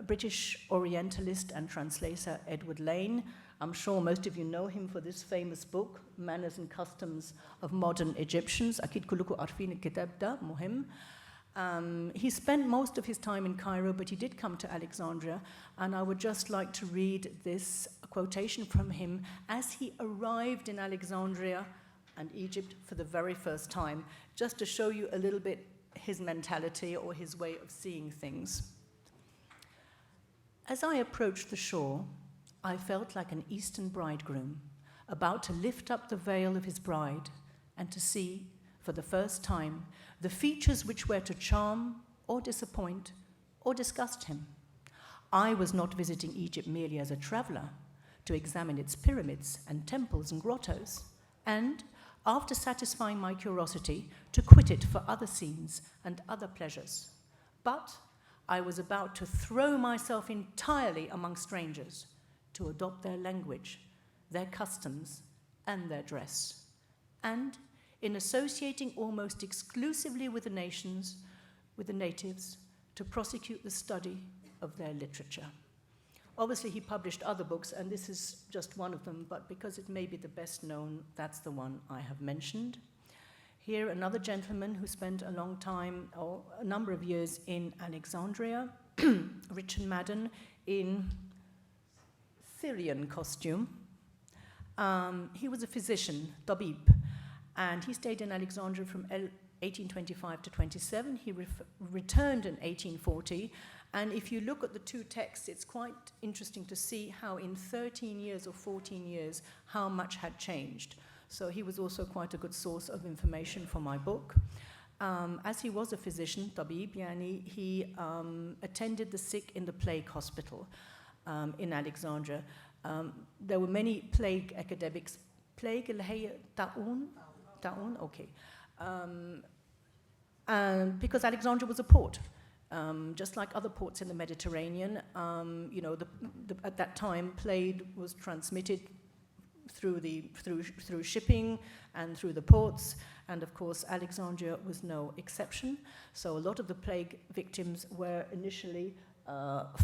British Orientalist and translator Edward Lane. I'm sure most of you know him for this famous book, Manners and Customs of Modern Egyptians. أكيد كلكم عارفين الكتاب ده مهم. He spent most of his time in Cairo, but he did come to Alexandria, and I would just like to read this quotation from him as he arrived in Alexandria and Egypt for the very first time, just to show you a little bit his mentality or his way of seeing things. As I approached the shore, I felt like an Eastern bridegroom about to lift up the veil of his bride and to see, for the first time, the features which were to charm or disappoint or disgust him. I was not visiting Egypt merely as a traveler to examine its pyramids and temples and grottos, and, after satisfying my curiosity, to quit it for other scenes and other pleasures. But I was about to throw myself entirely among strangers, to adopt their language, their customs, and their dress, and in associating almost exclusively with the nations, with the natives, to prosecute the study of their literature. Obviously, he published other books, and this is just one of them, but because it may be the best known, that's the one I have mentioned. Here, another gentleman who spent a long time, or a number of years, in Alexandria, Richard Madden, in Syrian costume. He was a physician, tabib, and he stayed in Alexandria from 1825 to 27. He returned in 1840, and if you look at the two texts, it's quite interesting to see how in 13 years or 14 years, how much had changed. So he was also quite a good source of information for my book. As he was a physician, tabib, yani, he attended the sick in the plague hospital in Alexandria. There were many plague epidemics. Plague, ta'un, okay. And because Alexandria was a port, just like other ports in the Mediterranean, you know, at that time, plague was transmitted through shipping and through the ports, and of course Alexandria was no exception. So a lot of the plague victims were initially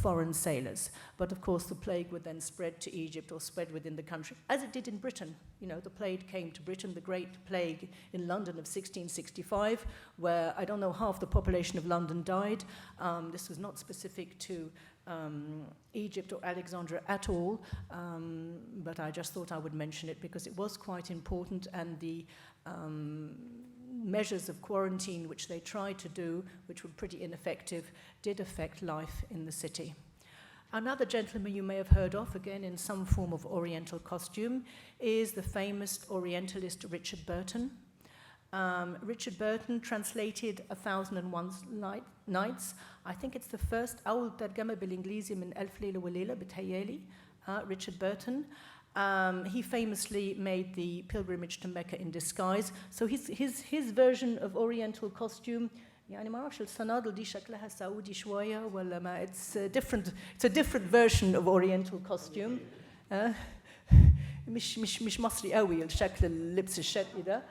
foreign sailors, but of course the plague would then spread to Egypt or spread within the country, as it did in Britain. You know, the plague came to Britain, the Great Plague in London of 1665, where I don't know, half the population of London died. This was not specific to Egypt or Alexandria at all, but I just thought I would mention it because it was quite important, and the measures of quarantine which they tried to do, which were pretty ineffective, did affect life in the city. Another gentleman you may have heard of, again in some form of Oriental costume, is the famous Orientalist Richard Burton. Richard Burton translated 1001 Nights. I think it's the first أول ترجمة بالإنجليزي من ألف ليلة وليلة بتهيالي, Richard Burton. He famously made the pilgrimage to Mecca in disguise. So his version of Oriental costume, يعني ما أعرفش الصنادل دي شكلها سعودي شوية ولا ما. It's a different version of Oriental costume. مش مصري قوي الشكل اللبس الشرقي ده.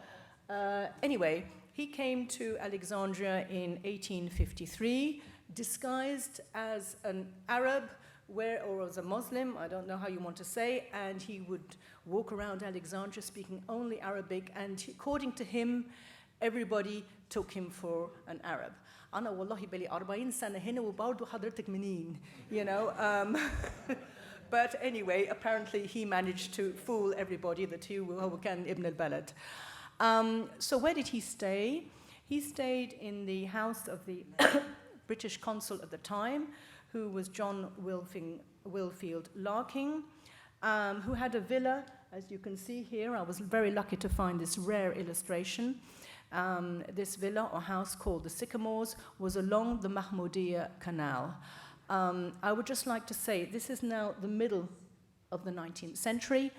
Anyway, he came to Alexandria in 1853, disguised as an Arab, or as a Muslim, I don't know how you want to say, and he would walk around Alexandria speaking only Arabic, and according to him, everybody took him for an Arab. أنا والله بلي 40 سنة هنا وبرضه حضرتك منين, you know. But anyway, apparently he managed to fool everybody that he كان ابن البلد. So where did he stay? He stayed in the house of the British consul at the time, who was John Wilfield Larking, who had a villa, as you can see here. I was very lucky to find this rare illustration. This villa or house called the Sycamores was along the Mahmoudiya Canal. I would just like to say this is now the middle of the 19th century,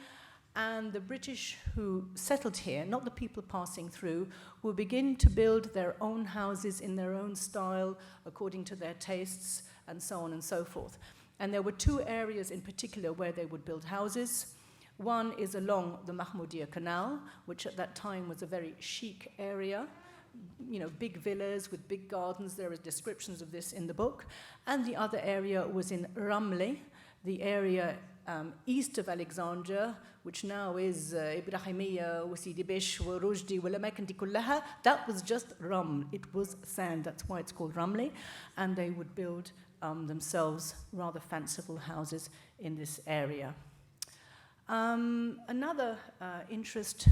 and the British who settled here, not the people passing through, will begin to build their own houses in their own style, according to their tastes, and so on and so forth. And there were two areas in particular where they would build houses. One is along the Mahmoudiya Canal, which at that time was a very chic area, you know, big villas with big gardens. There are descriptions of this in the book. And the other area was in Ramle, the area east of Alexandria, which now is Ibrahimiya, Sidi Bish, Rujdi, والأماكن دي كلها. That was just Raml. It was sand. That's why it's called Ramle. And they would build themselves rather fanciful houses in this area. Another interest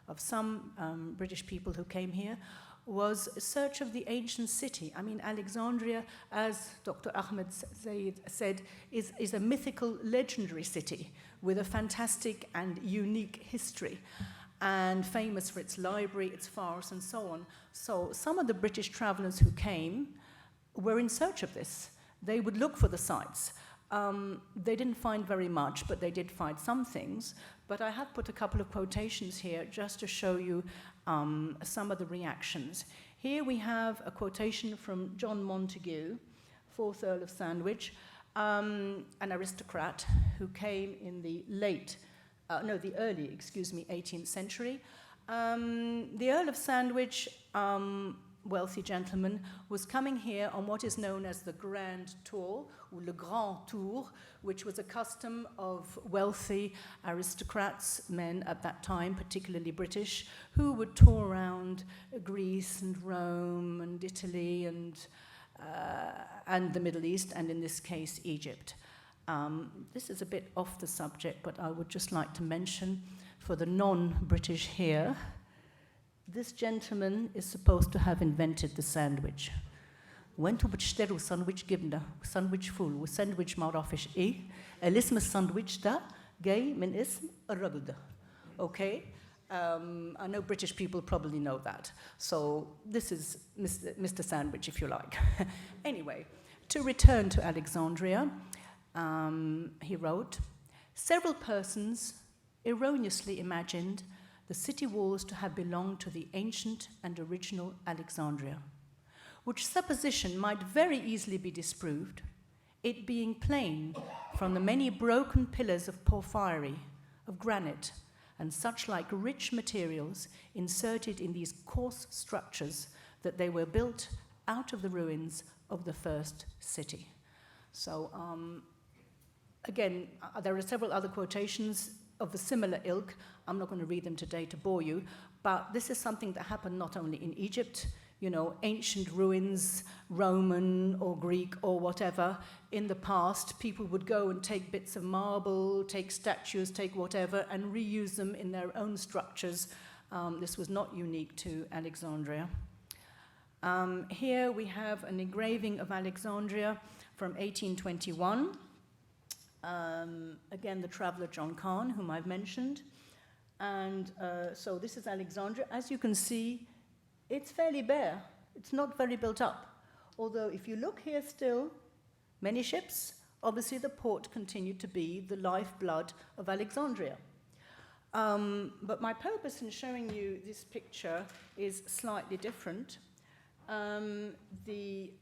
of some British people who came here was a search of the ancient city. I mean, Alexandria, as Dr. Ahmed Zaid said, is a mythical, legendary city with a fantastic and unique history, and famous for its library, its forests, and so on. So some of the British travelers who came were in search of this. They would look for the sites. They didn't find very much, but they did find some things. But I have put a couple of quotations here just to show you some of the reactions. Here we have a quotation from John Montague, 4th Earl of Sandwich, an aristocrat who came in the late the early, 18th century. The Earl of Sandwich, wealthy gentleman, was coming here on what is known as the Grand Tour, or le Grand Tour, which was a custom of wealthy aristocrats, men at that time, particularly British, who would tour around Greece and Rome and Italy and the Middle East, and in this case, Egypt. This is a bit off the subject, but I would just like to mention, for the non-British here, this gentleman is supposed to have invented the sandwich. وانتو بتشتروا ساندويتش جبنة وساندويتش فول وساندويتش ما بعرفش ايه الاسم الساندويتش ده جاي من اسم الرجل ده. Okay? I know British people probably know that. So this is Mr. Sandwich, if you like. Anyway, to return to Alexandria, he wrote, several persons erroneously imagined the city walls to have belonged to the ancient and original Alexandria, which supposition might very easily be disproved, it being plain from the many broken pillars of porphyry, of granite, and such like rich materials inserted in these coarse structures that they were built out of the ruins of the first city. So, again, there are several other quotations of a similar ilk. I'm not going to read them today to bore you, but this is something that happened not only in Egypt, ancient ruins, Roman or Greek or whatever. In the past, people would go and take bits of marble, take statues, take whatever, and reuse them in their own structures. This was not unique to Alexandria. Here we have an engraving of Alexandria from 1821. Again, the traveler John Kahn, whom I've mentioned. And so this is Alexandria. As you can see, it's fairly bare. It's not very built up. Although if you look here still, many ships, obviously the port continued to be the lifeblood of Alexandria. But my purpose in showing you this picture is slightly different. The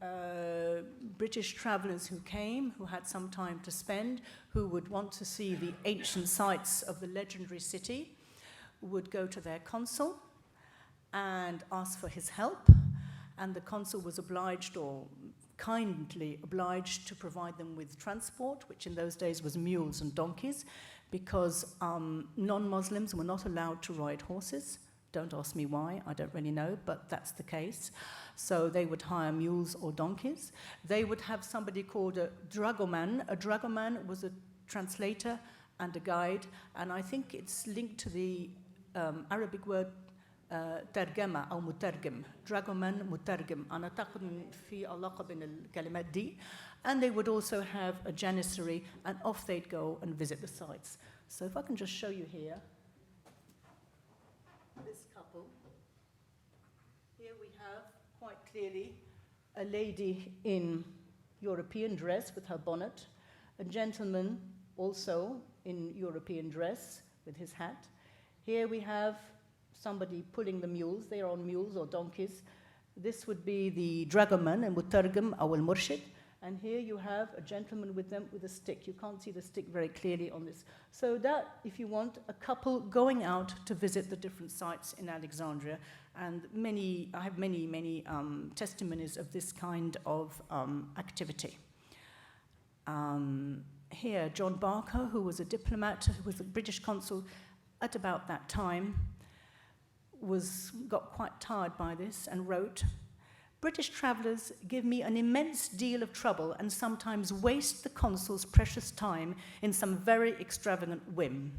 British travelers who came, who had some time to spend, who would want to see the ancient sites of the legendary city, would go to their consul and ask for his help, and the consul was obliged, or kindly obliged, to provide them with transport, which in those days was mules and donkeys, because non-Muslims were not allowed to ride horses. Don't ask me why, I don't really know, but that's the case. So they would hire mules or donkeys. They would have somebody called a dragoman. A dragoman was a translator and a guide, and I think it's linked to the Arabic word ترجمة أو مترجم. dragoman مترجم. أنا أعتقد في علاقة بين الكلمات دي. And they would also have a janissary, and off they'd go and visit the sites. So if I can just show you here, this couple. Here we have quite clearly a lady in European dress with her bonnet, a gentleman also in European dress with his hat. Here we have somebody pulling the mules. They are on mules or donkeys. This would be the dragoman and mutargim or al-murshid. And here you have a gentleman with them with a stick. You can't see the stick very clearly on this. So that, if you want, a couple going out to visit the different sites in Alexandria. And I have many testimonies of this kind of activity. Here, John Barker, who was a diplomat, who was a British consul at about that time, got quite tired by this and wrote, British travellers give me an immense deal of trouble and sometimes waste the consul's precious time in some very extravagant whim.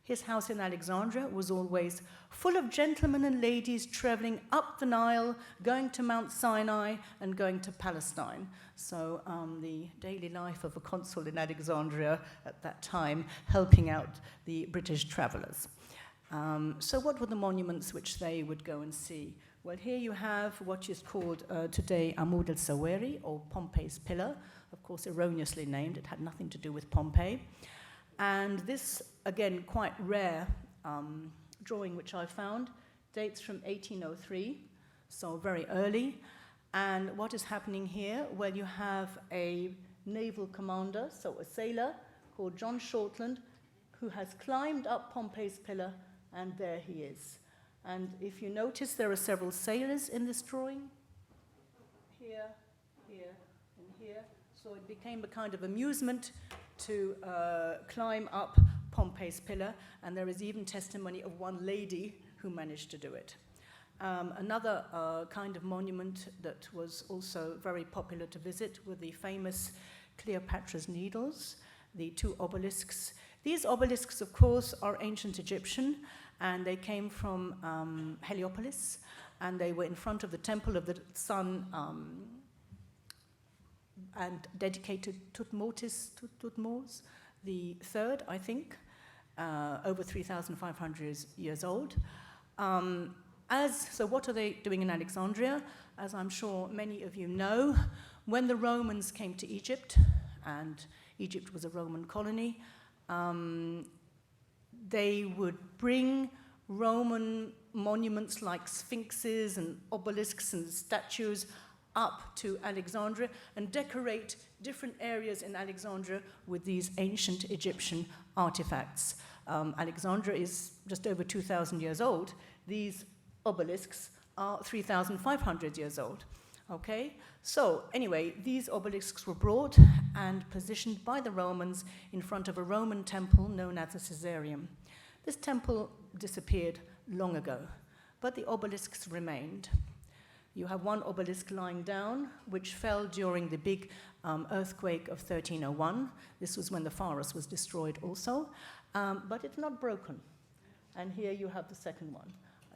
His house in Alexandria was always full of gentlemen and ladies travelling up the Nile, going to Mount Sinai and going to Palestine. So the daily life of a consul in Alexandria at that time, helping out the British travellers. So what were the monuments which they would go and see? Well, here you have what is called today Amud al-Sawari, or Pompey's Pillar, of course erroneously named. It had nothing to do with Pompey. And this, again, quite rare drawing which I found, dates from 1803, so very early. And what is happening here? Well, you have a naval commander, so a sailor, called John Shortland, who has climbed up Pompey's pillar, and there he is. And if you notice, there are several sailors in this drawing. Here, here, and here. So it became a kind of amusement to climb up Pompey's pillar, and there is even testimony of one lady who managed to do it. Another kind of monument that was also very popular to visit were the famous Cleopatra's Needles, the two obelisks. These obelisks, of course, are ancient Egyptian, and they came from Heliopolis, and they were in front of the Temple of the Sun and dedicated Tutmos the third, I think, over 3,500 years old. So what are they doing in Alexandria? As I'm sure many of you know, when the Romans came to Egypt, and Egypt was a Roman colony, they would bring Roman monuments like sphinxes and obelisks and statues up to Alexandria and decorate different areas in Alexandria with these ancient Egyptian artifacts. Alexandria is just over 2,000 years old. These obelisks are 3,500 years old. Okay? So, anyway, these obelisks were brought and positioned by the Romans in front of a Roman temple known as the Caesareum. This temple disappeared long ago, but the obelisks remained. You have one obelisk lying down, which fell during the big earthquake of 1301. This was when the Pharos was destroyed also, but it's not broken. And here you have the second one.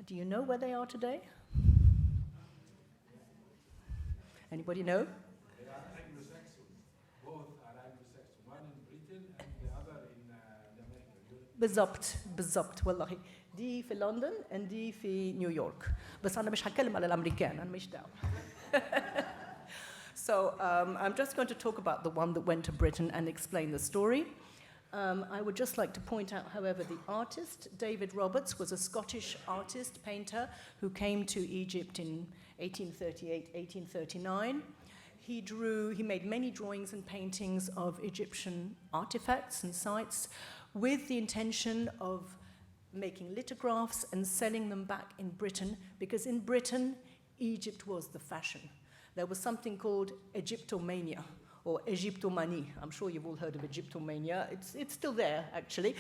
Do you know where they are today? Anybody know? They are Anglo-Saxon. Both are Anglo-Saxon. One in Britain and the other in America. بالضبط والله. دي في لندن and دي في نيويورك. بس أنا مش هتكلم على الأمريكان، أنا مش دعوة. So I'm just going to talk about the one that went to Britain and explain the story. I would just like to point out, however, the artist. David Roberts was a Scottish artist, painter, who came to Egypt in 1838, 1839. He made many drawings and paintings of Egyptian artifacts and sites with the intention of making lithographs and selling them back in Britain, because in Britain, Egypt was the fashion. There was something called Egyptomania, or Egyptomanie. I'm sure you've all heard of Egyptomania. It's still there, actually.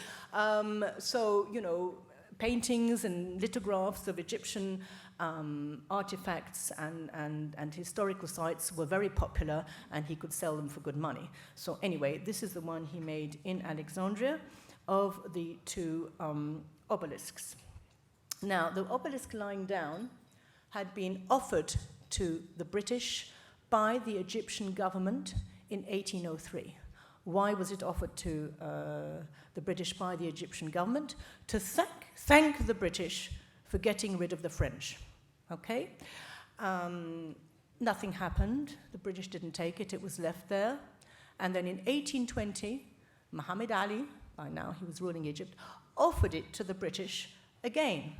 So, you know, paintings and lithographs of Egyptian artifacts and historical sites were very popular, and he could sell them for good money. So anyway, this is the one he made in Alexandria of the two obelisks. Now, the obelisk lying down had been offered to the British by the Egyptian government in 1803. Why was it offered to the British by the Egyptian government? To thank the British for getting rid of the French. Okay? Nothing happened. The British didn't take it. It was left there. And then in 1820, Muhammad Ali, by now he was ruling Egypt, offered it to the British again.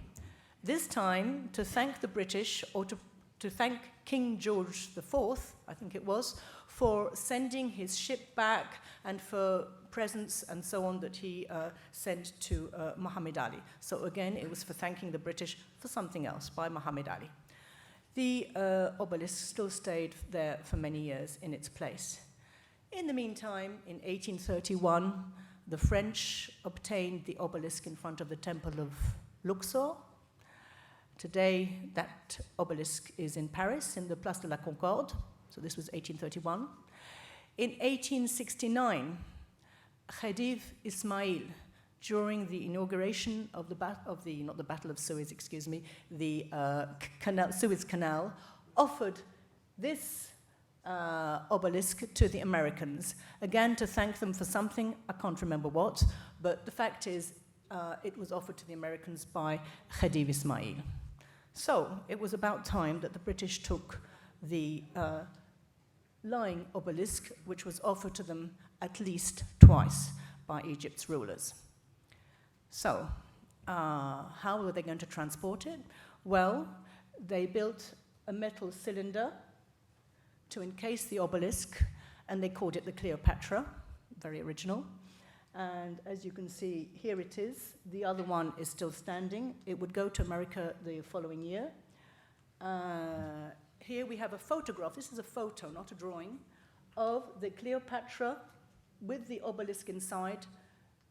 This time to thank the British, or to thank King George IV, I think it was, for sending his ship back and for presents and so on that he sent to Muhammad Ali. So again, it was for thanking the British for something else by Muhammad Ali. The obelisk still stayed there for many years in its place. In the meantime, in 1831, the French obtained the obelisk in front of the Temple of Luxor. Today, that obelisk is in Paris, in the Place de la Concorde. So this was 1831. In 1869, Khedive Ismail, during the inauguration of not the Battle of Suez, excuse me, the Suez Canal, offered this obelisk to the Americans, again to thank them for something, I can't remember what, but the fact is it was offered to the Americans by Khedive Ismail. So it was about time that the British took the lying obelisk, which was offered to them at least twice by Egypt's rulers. So how were they going to transport it? Well, they built a metal cylinder to encase the obelisk, and they called it the Cleopatra, very original. And as you can see, here it is. The other one is still standing. It would go to America the following year. Here we have a photograph. This is a photo, not a drawing, of the Cleopatra with the obelisk inside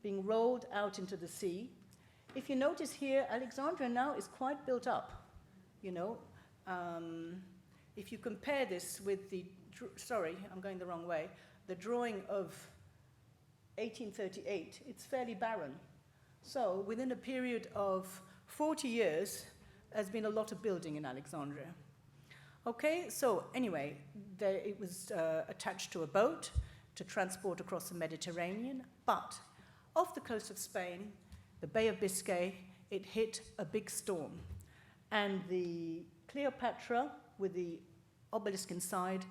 being rolled out into the sea. If you notice here, Alexandria now is quite built up, you know. If you compare this with the, sorry, I'm going the wrong way, the drawing of 1838, it's fairly barren. So within a period of 40 years, there's been a lot of building in Alexandria. Okay, so anyway, it was attached to a boat to transport across the Mediterranean, but off the coast of Spain, the Bay of Biscay, it hit a big storm. And the Cleopatra, with the obelisk inside,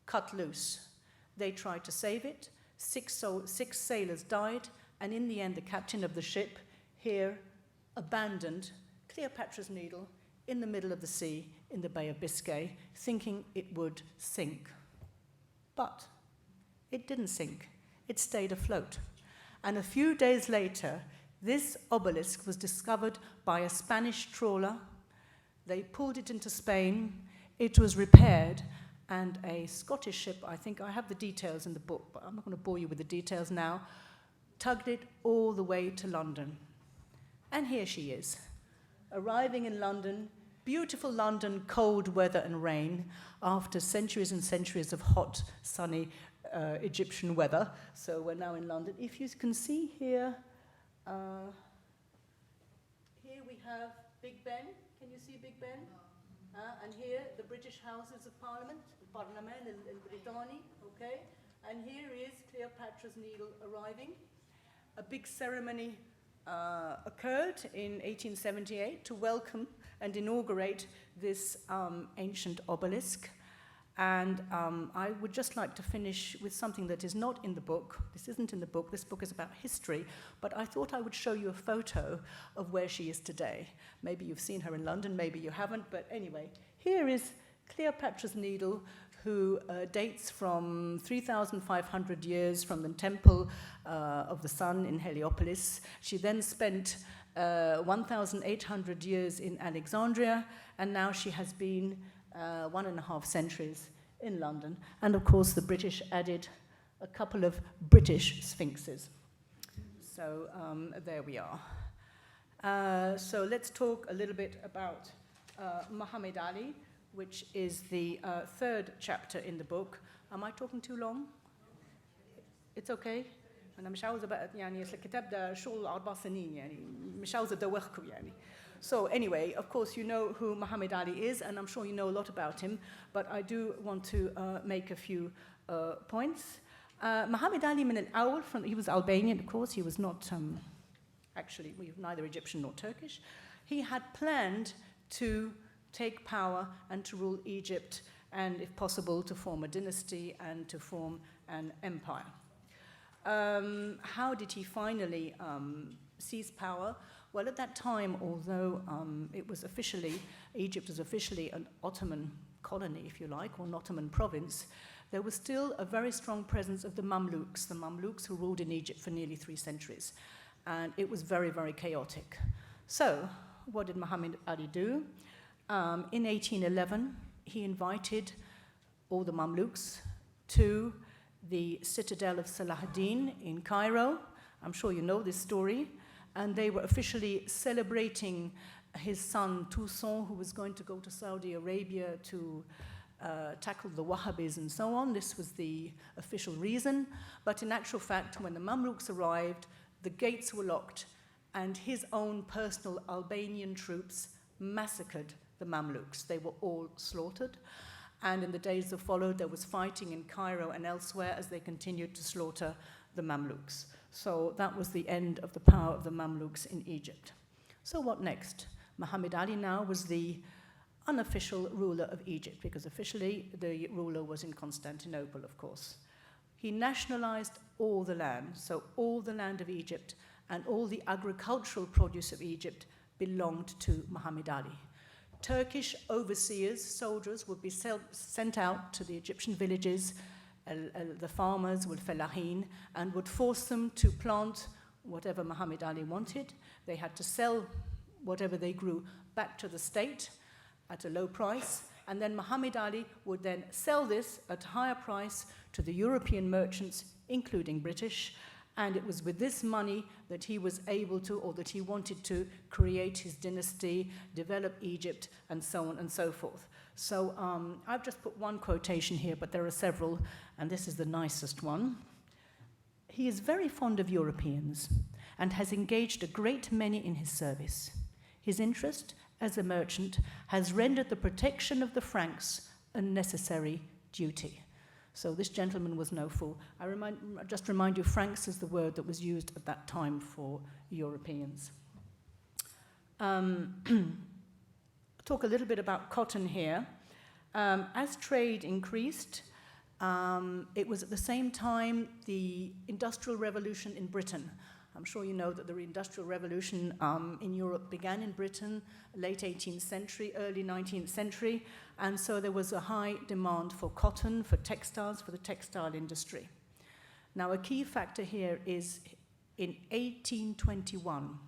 cut loose. They tried to save it. Six sailors died, and in the end, the captain of the ship here abandoned Cleopatra's Needle in the middle of the sea in the Bay of Biscay, thinking it would sink. But it didn't sink. It stayed afloat. And a few days later, this obelisk was discovered by a Spanish trawler. They pulled it into Spain. It was repaired, and a Scottish ship, I think I have the details in the book, but I'm not going to bore you with the details now, tugged it all the way to London. And here she is, arriving in London, beautiful London, cold weather and rain, after centuries and centuries of hot, sunny Egyptian weather. So we're now in London. If you can see here, here we have Big Ben. Can you see Big Ben? And here, the British Houses of Parliament, Parlement, البريطاني, okay? And here is Cleopatra's Needle arriving. A big ceremony occurred in 1878 to welcome and inaugurate this ancient obelisk. And I would just like to finish with something that is not in the book. This isn't in the book. This book is about history. But I thought I would show you a photo of where she is today. Maybe you've seen her in London, maybe you haven't. But anyway, here is Cleopatra's Needle, who dates from 3,500 years from the Temple of the Sun in Heliopolis. She then spent 1,800 years in Alexandria, and now she has been 1.5 centuries in London. And of course, the British added a couple of British sphinxes. So there we are. So let's talk a little bit about Muhammad Ali, which is the third chapter in the book. Am I talking too long? It's okay. أنا مش عاوزة بقى يعني الكتاب ده شغل 4 سنين يعني مش عاوزة أدوخكم يعني. So anyway, of course, you know who Muhammad Ali is, and I'm sure you know a lot about him, but I do want to make a few points. Muhammad Ali من الأول, he was Albanian, of course. He was not actually neither Egyptian nor Turkish. He had planned to take power and to rule Egypt, and if possible, to form a dynasty and to form an empire. How did he finally seize power? Well, at that time, although Egypt was officially an Ottoman colony, if you like, or an Ottoman province, there was still a very strong presence of the Mamluks who ruled in Egypt for nearly 3 centuries. And it was very, very chaotic. So, what did Muhammad Ali do? In 1811, he invited all the Mamluks to the citadel of Salahuddin in Cairo. I'm sure you know this story. And they were officially celebrating his son Toussaint, who was going to go to Saudi Arabia to tackle the Wahhabis and so on. This was the official reason. But in actual fact, when the Mamluks arrived, the gates were locked, and his own personal Albanian troops massacred the Mamluks. They were all slaughtered. And in the days that followed, there was fighting in Cairo and elsewhere as they continued to slaughter the Mamluks. So that was the end of the power of the Mamluks in Egypt. So what next? Muhammad Ali now was the unofficial ruler of Egypt, because officially the ruler was in Constantinople, of course. He nationalized all the land, so all the land of Egypt and all the agricultural produce of Egypt belonged to Muhammad Ali. Turkish overseers, soldiers, would be sent out to the Egyptian villages the farmers, والفلاحين, and would force them to plant whatever Muhammad Ali wanted. They had to sell whatever they grew back to the state at a low price, and then Muhammad Ali would then sell this at a higher price to the European merchants, including British, and it was with this money that he was able to, or that he wanted to, create his dynasty, develop Egypt, and so on and so forth. So I've just put one quotation here, but there are several, and this is the nicest one. He is very fond of Europeans and has engaged a great many in his service. His interest as a merchant has rendered the protection of the Franks a necessary duty. So this gentleman was no fool. I just remind you, Franks is the word that was used at that time for Europeans. Talk a little bit about cotton here. As trade increased, it was at the same time the Industrial Revolution in Britain. I'm sure you know that the Industrial Revolution in Europe began in Britain, late 18th century, early 19th century, and so there was a high demand for cotton, for textiles, for the textile industry. Now, a key factor here is in 1821,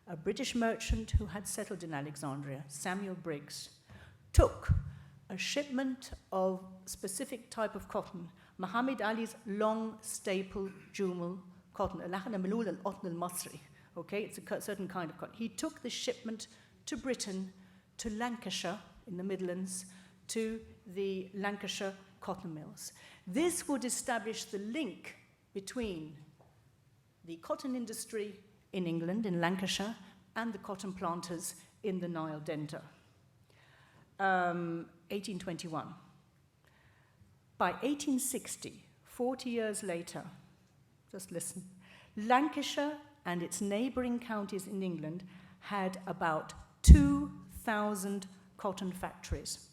a British merchant who had settled in Alexandria, Samuel Briggs, took a shipment of specific type of cotton, Muhammad Ali's long staple Jumal cotton, okay, it's a certain kind of cotton. He took the shipment to Britain, to Lancashire in the Midlands, to the Lancashire cotton mills. This would establish the link between the cotton industry in England, in Lancashire, and the cotton planters in the Nile Delta. 1821. By 1860, 40 years later, just listen, Lancashire and its neighbouring counties in England had about 2,000 cotton factories,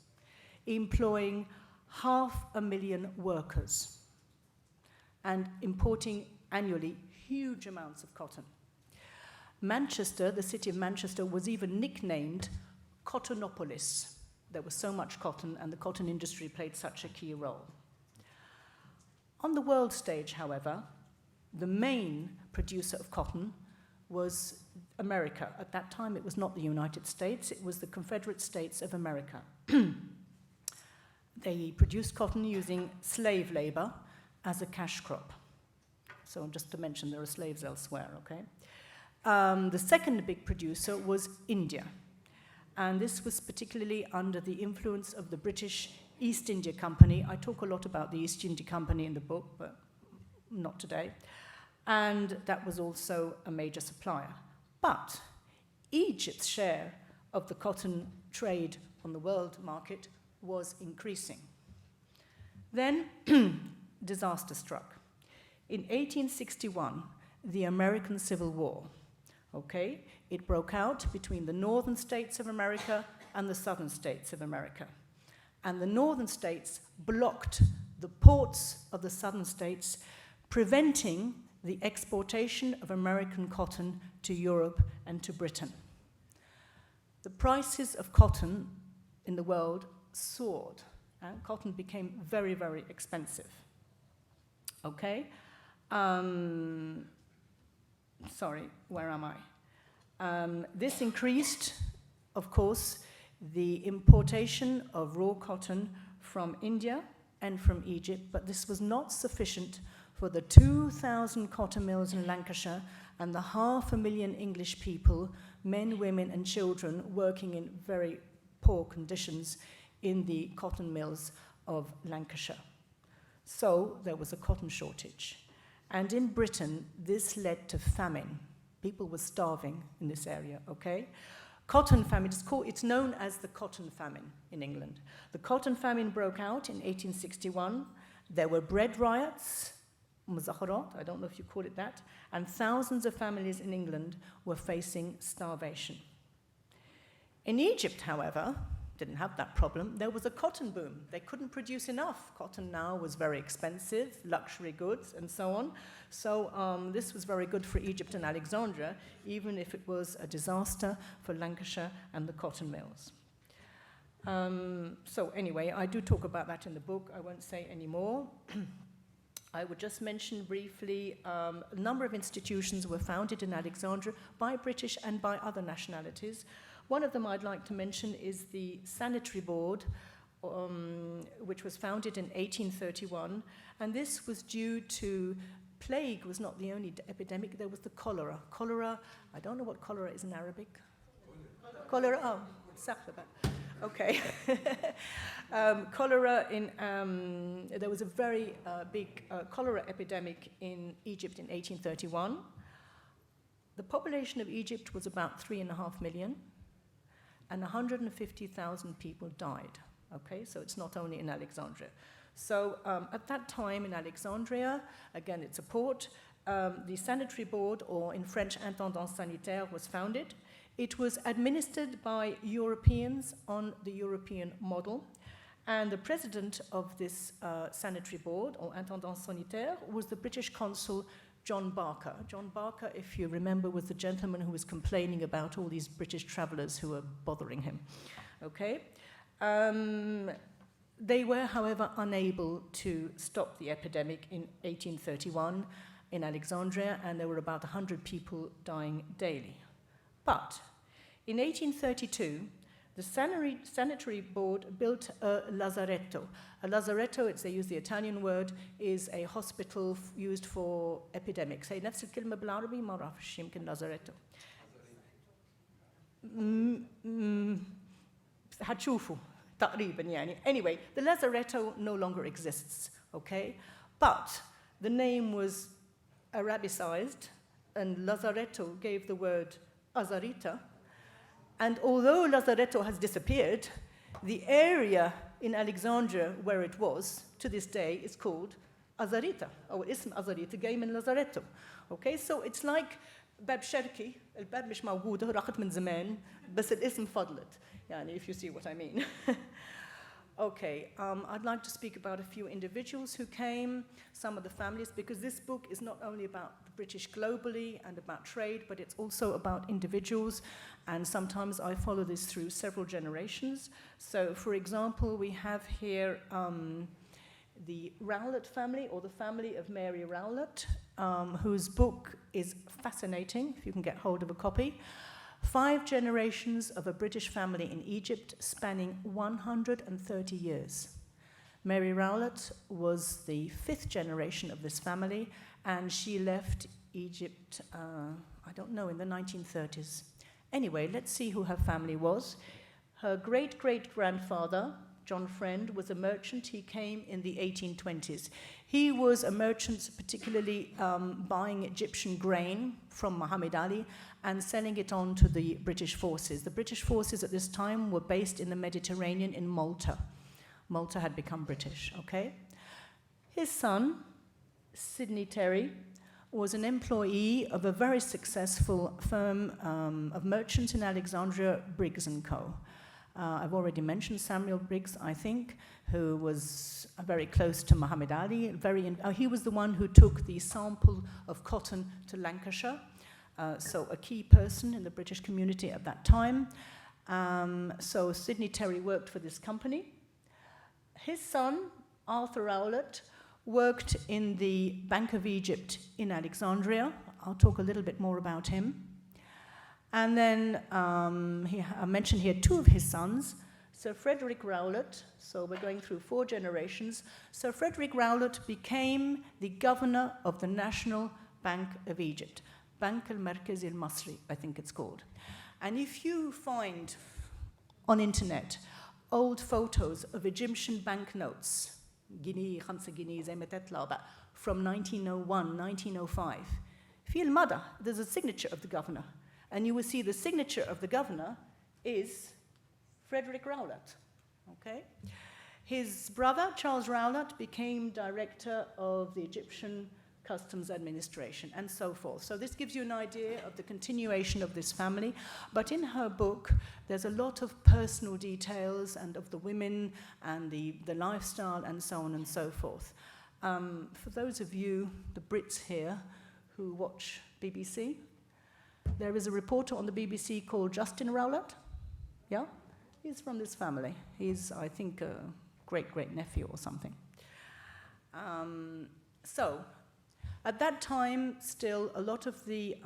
employing 500,000 workers and importing annually huge amounts of cotton. Manchester, the city of Manchester, was even nicknamed Cottonopolis. There was so much cotton, and the cotton industry played such a key role. On the world stage, however, the main producer of cotton was America. At that time, it was not the United States, it was the Confederate States of America. They produced cotton using slave labor as a cash crop. So just to mention, there are slaves elsewhere, okay? The second big producer was India. And this was particularly under the influence of the British East India Company. I talk a lot about the East India Company in the book, but not today. And that was also a major supplier. But Egypt's share of the cotton trade on the world market was increasing. Then disaster struck. In 1861, the American Civil War, okay? It broke out between the northern states of America and the southern states of America. And the northern states blocked the ports of the southern states, preventing the exportation of American cotton to Europe and to Britain. The prices of cotton in the world soared, and cotton became very, very expensive. Okay? Sorry, where am I? This increased, of course, the importation of raw cotton from India and from Egypt, but this was not sufficient for the 2,000 cotton mills in Lancashire and the 500,000 English people, men, women, and children, working in very poor conditions in the cotton mills of Lancashire. So there was a cotton shortage. And in Britain, this led to famine. People were starving in this area, okay? Cotton famine, it's known as the cotton famine in England. The cotton famine broke out in 1861. There were bread riots, muzakharat, I don't know if you call it that, and thousands of families in England were facing starvation. In Egypt, however, didn't have that problem. There was a cotton boom. They couldn't produce enough. Cotton now was very expensive, luxury goods, and so on. So this was very good for Egypt and Alexandria, even if it was a disaster for Lancashire and the cotton mills. So anyway, I do talk about that in the book. I won't say any more. I would just mention briefly a number of institutions were founded in Alexandria by British and by other nationalities. One of them I'd like to mention is the Sanitary Board, which was founded in 1831, and this was due to plague was not the only epidemic, there was the cholera. Cholera, I don't know what cholera is in Arabic. Cholera, oh, sakhaba. Okay. Cholera there was a very big cholera epidemic in Egypt in 1831. The population of Egypt was about 3.5 million, and 150,000 people died. Okay, so it's not only in Alexandria. So at that time in Alexandria, again, it's a port, the Sanitary Board, or in French, Intendant Sanitaire, was founded. It was administered by Europeans on the European model, and the president of this Sanitary Board, or Intendant Sanitaire, was the British consul John Barker. John Barker, if you remember, was the gentleman who was complaining about all these British travellers who were bothering him. Okay? They were, however, unable to stop the epidemic in 1831 in Alexandria, and there were about 100 people dying daily. But in 1832, the Sanitary Board built a lazaretto. A lazaretto, they use the Italian word, is a hospital used for epidemics. هي نفس الكلمة بالعربي ما بعرفش يمكن lazaretto. هتشوفوا تقريبا يعني. Anyway, the lazaretto no longer exists, okay? But the name was Arabicized, and lazaretto gave the word Azarita. And although lazaretto has disappeared, the area in Alexandria where it was to this day is called Azarita, or اسم Azarita جاي من lazaretto. Okay, so it's like باب شركي, الباب مش موجودة, راحت من زمان, بس الاسم فضلت. يعني, if you see what I mean. Okay, I'd like to speak about a few individuals who came, some of the families, because this book is not only about the British globally and about trade, but it's also about individuals, and sometimes I follow this through several generations. So, for example, we have here the Rowlett family, or the family of Mary Rowlett, whose book is fascinating, if you can get hold of a copy. 5 generations of a British family in Egypt spanning 130 years. Mary Rowlett was the 5th generation of this family, and she left Egypt, I don't know, in the 1930s. Anyway, let's see who her family was. Her great-great-grandfather, John Friend, was a merchant. He came in the 1820s. He was a merchant, particularly buying Egyptian grain from Muhammad Ali and selling it on to the British forces. The British forces at this time were based in the Mediterranean in Malta. Malta had become British, okay? His son, Sidney Terry, was an employee of a very successful firm of merchants in Alexandria, Briggs & Co. I've already mentioned Samuel Briggs, I think, who was very close to Muhammad Ali. He was the one who took the sample of cotton to Lancashire, so a key person in the British community at that time. So Sidney Terry worked for this company. His son, Arthur Rowlett, worked in the Bank of Egypt in Alexandria. I'll talk a little bit more about him. And then I mentioned here 2 of his sons, Sir Frederick Rowlett, so we're going through 4 generations. Sir Frederick Rowlett became the governor of the National Bank of Egypt, Bank al-Markaz al-Masri, I think it's called. And if you find on internet old photos of Egyptian banknotes, Guinea, Khamsa Guinea, زي ما تطلع بقى, from 1901, 1905, في المدى, there's a signature of the governor. And you will see the signature of the governor is Frederick Rowlett, okay? His brother, Charles Rowlett, became director of the Egyptian Customs Administration, and so forth. So this gives you an idea of the continuation of this family. But in her book, there's a lot of personal details and of the women and the lifestyle and so on and so forth. For those of you, the Brits here, who watch BBC, there is a reporter on the BBC called Justin Rowlett. Yeah? He's from this family. He's, I think, a great-great-nephew or something. So, at that time, still, a lot of the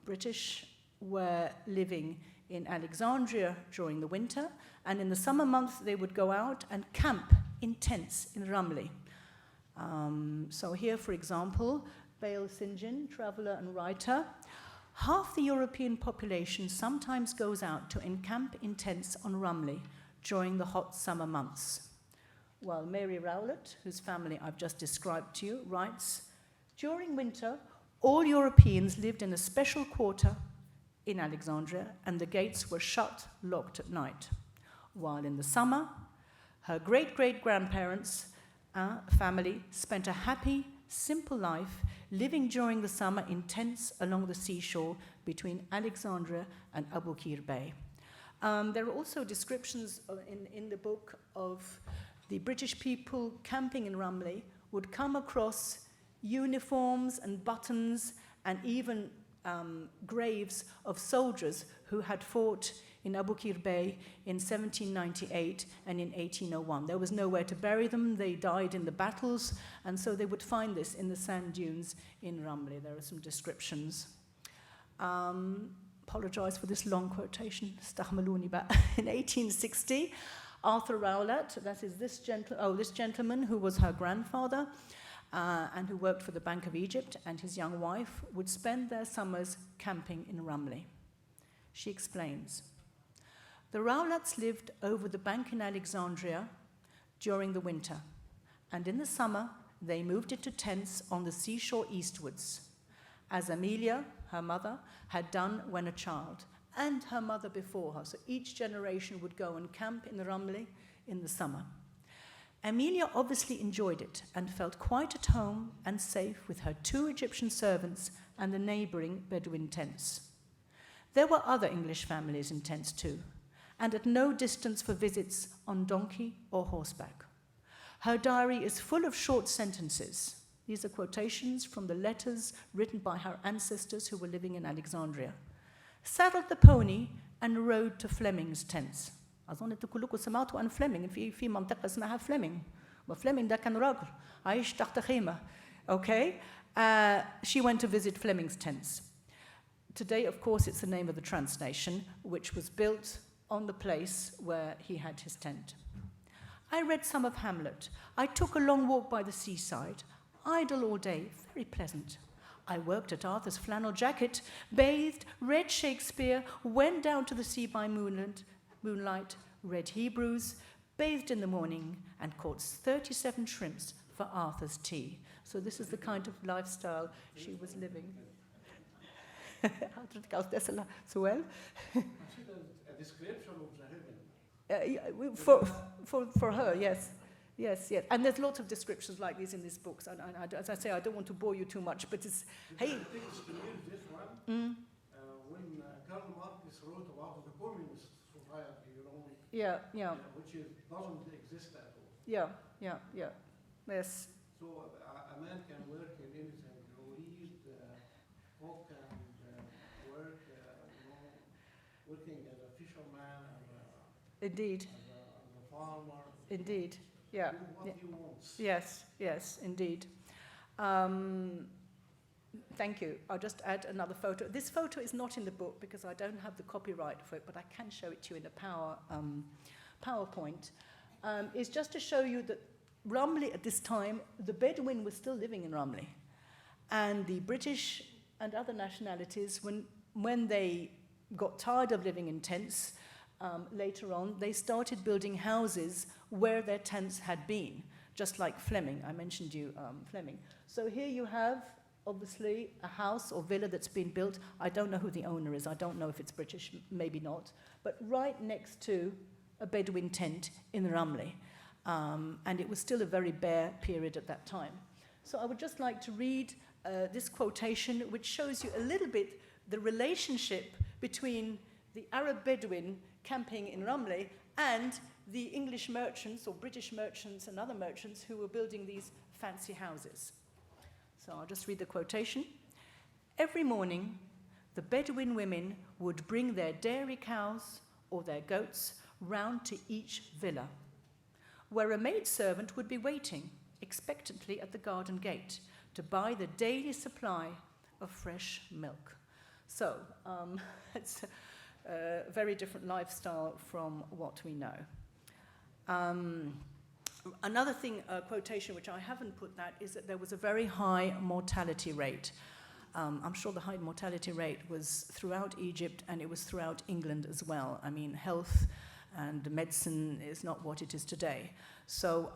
British were living in Alexandria during the winter, and in the summer months, they would go out and camp in tents in Ramleh. So here, for example, Bail Sinjin, traveler and writer. Half the European population sometimes goes out to encamp in tents on Ramleh during the hot summer months. While Mary Rowlett, whose family I've just described to you, writes, during winter, all Europeans lived in a special quarter in Alexandria, and the gates were shut, locked at night. While in the summer, her great-great-grandparents' family spent a happy, simple life, living during the summer in tents along the seashore between Alexandria and Abu Qir Bay. There are also descriptions in the book of the British people camping in Ramleh would come across uniforms and buttons and even graves of soldiers who had fought in Abu Qir Bay in 1798 and in 1801. There was nowhere to bury them. They died in the battles, and so they would find this in the sand dunes in Ramleh. There are some descriptions. Apologize for this long quotation. In 1860, Arthur Rowlett, that is this gentleman who was her grandfather and who worked for the Bank of Egypt, and his young wife would spend their summers camping in Ramleh. She explains, the Rowletts lived over the bank in Alexandria during the winter, and in the summer they moved into tents on the seashore eastwards, as Amelia, her mother, had done when a child, and her mother before her. So each generation would go and camp in the Ramleh in the summer. Amelia obviously enjoyed it and felt quite at home and safe with her 2 Egyptian servants and the neighboring Bedouin tents. There were other English families in tents too, and at no distance for visits on donkey or horseback. Her diary is full of short sentences. These are quotations from the letters written by her ancestors who were living in Alexandria. Saddled the pony and rode to Fleming's tents. أظن أنتم كلكم سمعتوا عن فليمنج في منطقة اسمها فليمنج. وفليمنج ده كان راجل عايش تحت خيمة. Okay? She went to visit Fleming's tents. Today, of course, it's the name of the trans station, which was built on the place where he had his tent. I read some of Hamlet. I took a long walk by the seaside, idle all day, very pleasant. I worked at Arthur's flannel jacket, bathed, read Shakespeare, went down to the sea by moonlight, read Hebrews, bathed in the morning, and caught 37 shrimps for Arthur's tea. So this is the kind of lifestyle she was living. So well. A description of the heaven. For her, yes. Yes. And there's lots of descriptions like these in these books. And as I say, I don't want to bore you too much, but it's, hey. I think it's clear, this one, when Karl Marx wrote about the communist society, which doesn't exist at all. Yeah. Yes. So a man can work in anything, read, cook, and work, working as a fisherman, Indeed. as a farmer. Indeed. Yeah. Do what he wants. Yes, indeed. Thank you. I'll just add another photo. This photo is not in the book because I don't have the copyright for it, but I can show it to you in a PowerPoint. It's just to show you that Ramleh at this time, the Bedouin was still living in Ramleh. And the British and other nationalities, when they got tired of living in tents, later on, they started building houses where their tents had been, just like Fleming. I mentioned you, Fleming. So here you have, obviously, a house or villa that's been built. I don't know who the owner is. I don't know if it's British, maybe not. But right next to a Bedouin tent in Ramleh. And it was still a very bare period at that time. So I would just like to read this quotation, which shows you a little bit the relationship between the Arab Bedouin camping in Ramleh and the English merchants or British merchants and other merchants who were building these fancy houses. So I'll just read the quotation. Every morning, the Bedouin women would bring their dairy cows or their goats round to each villa, where a maidservant would be waiting expectantly at the garden gate to buy the daily supply of fresh milk. So it's a very different lifestyle from what we know. Another thing, quotation which I haven't put that, is that there was a very high mortality rate. I'm sure the high mortality rate was throughout Egypt, and it was throughout England as well. I mean, health and medicine is not what it is today. So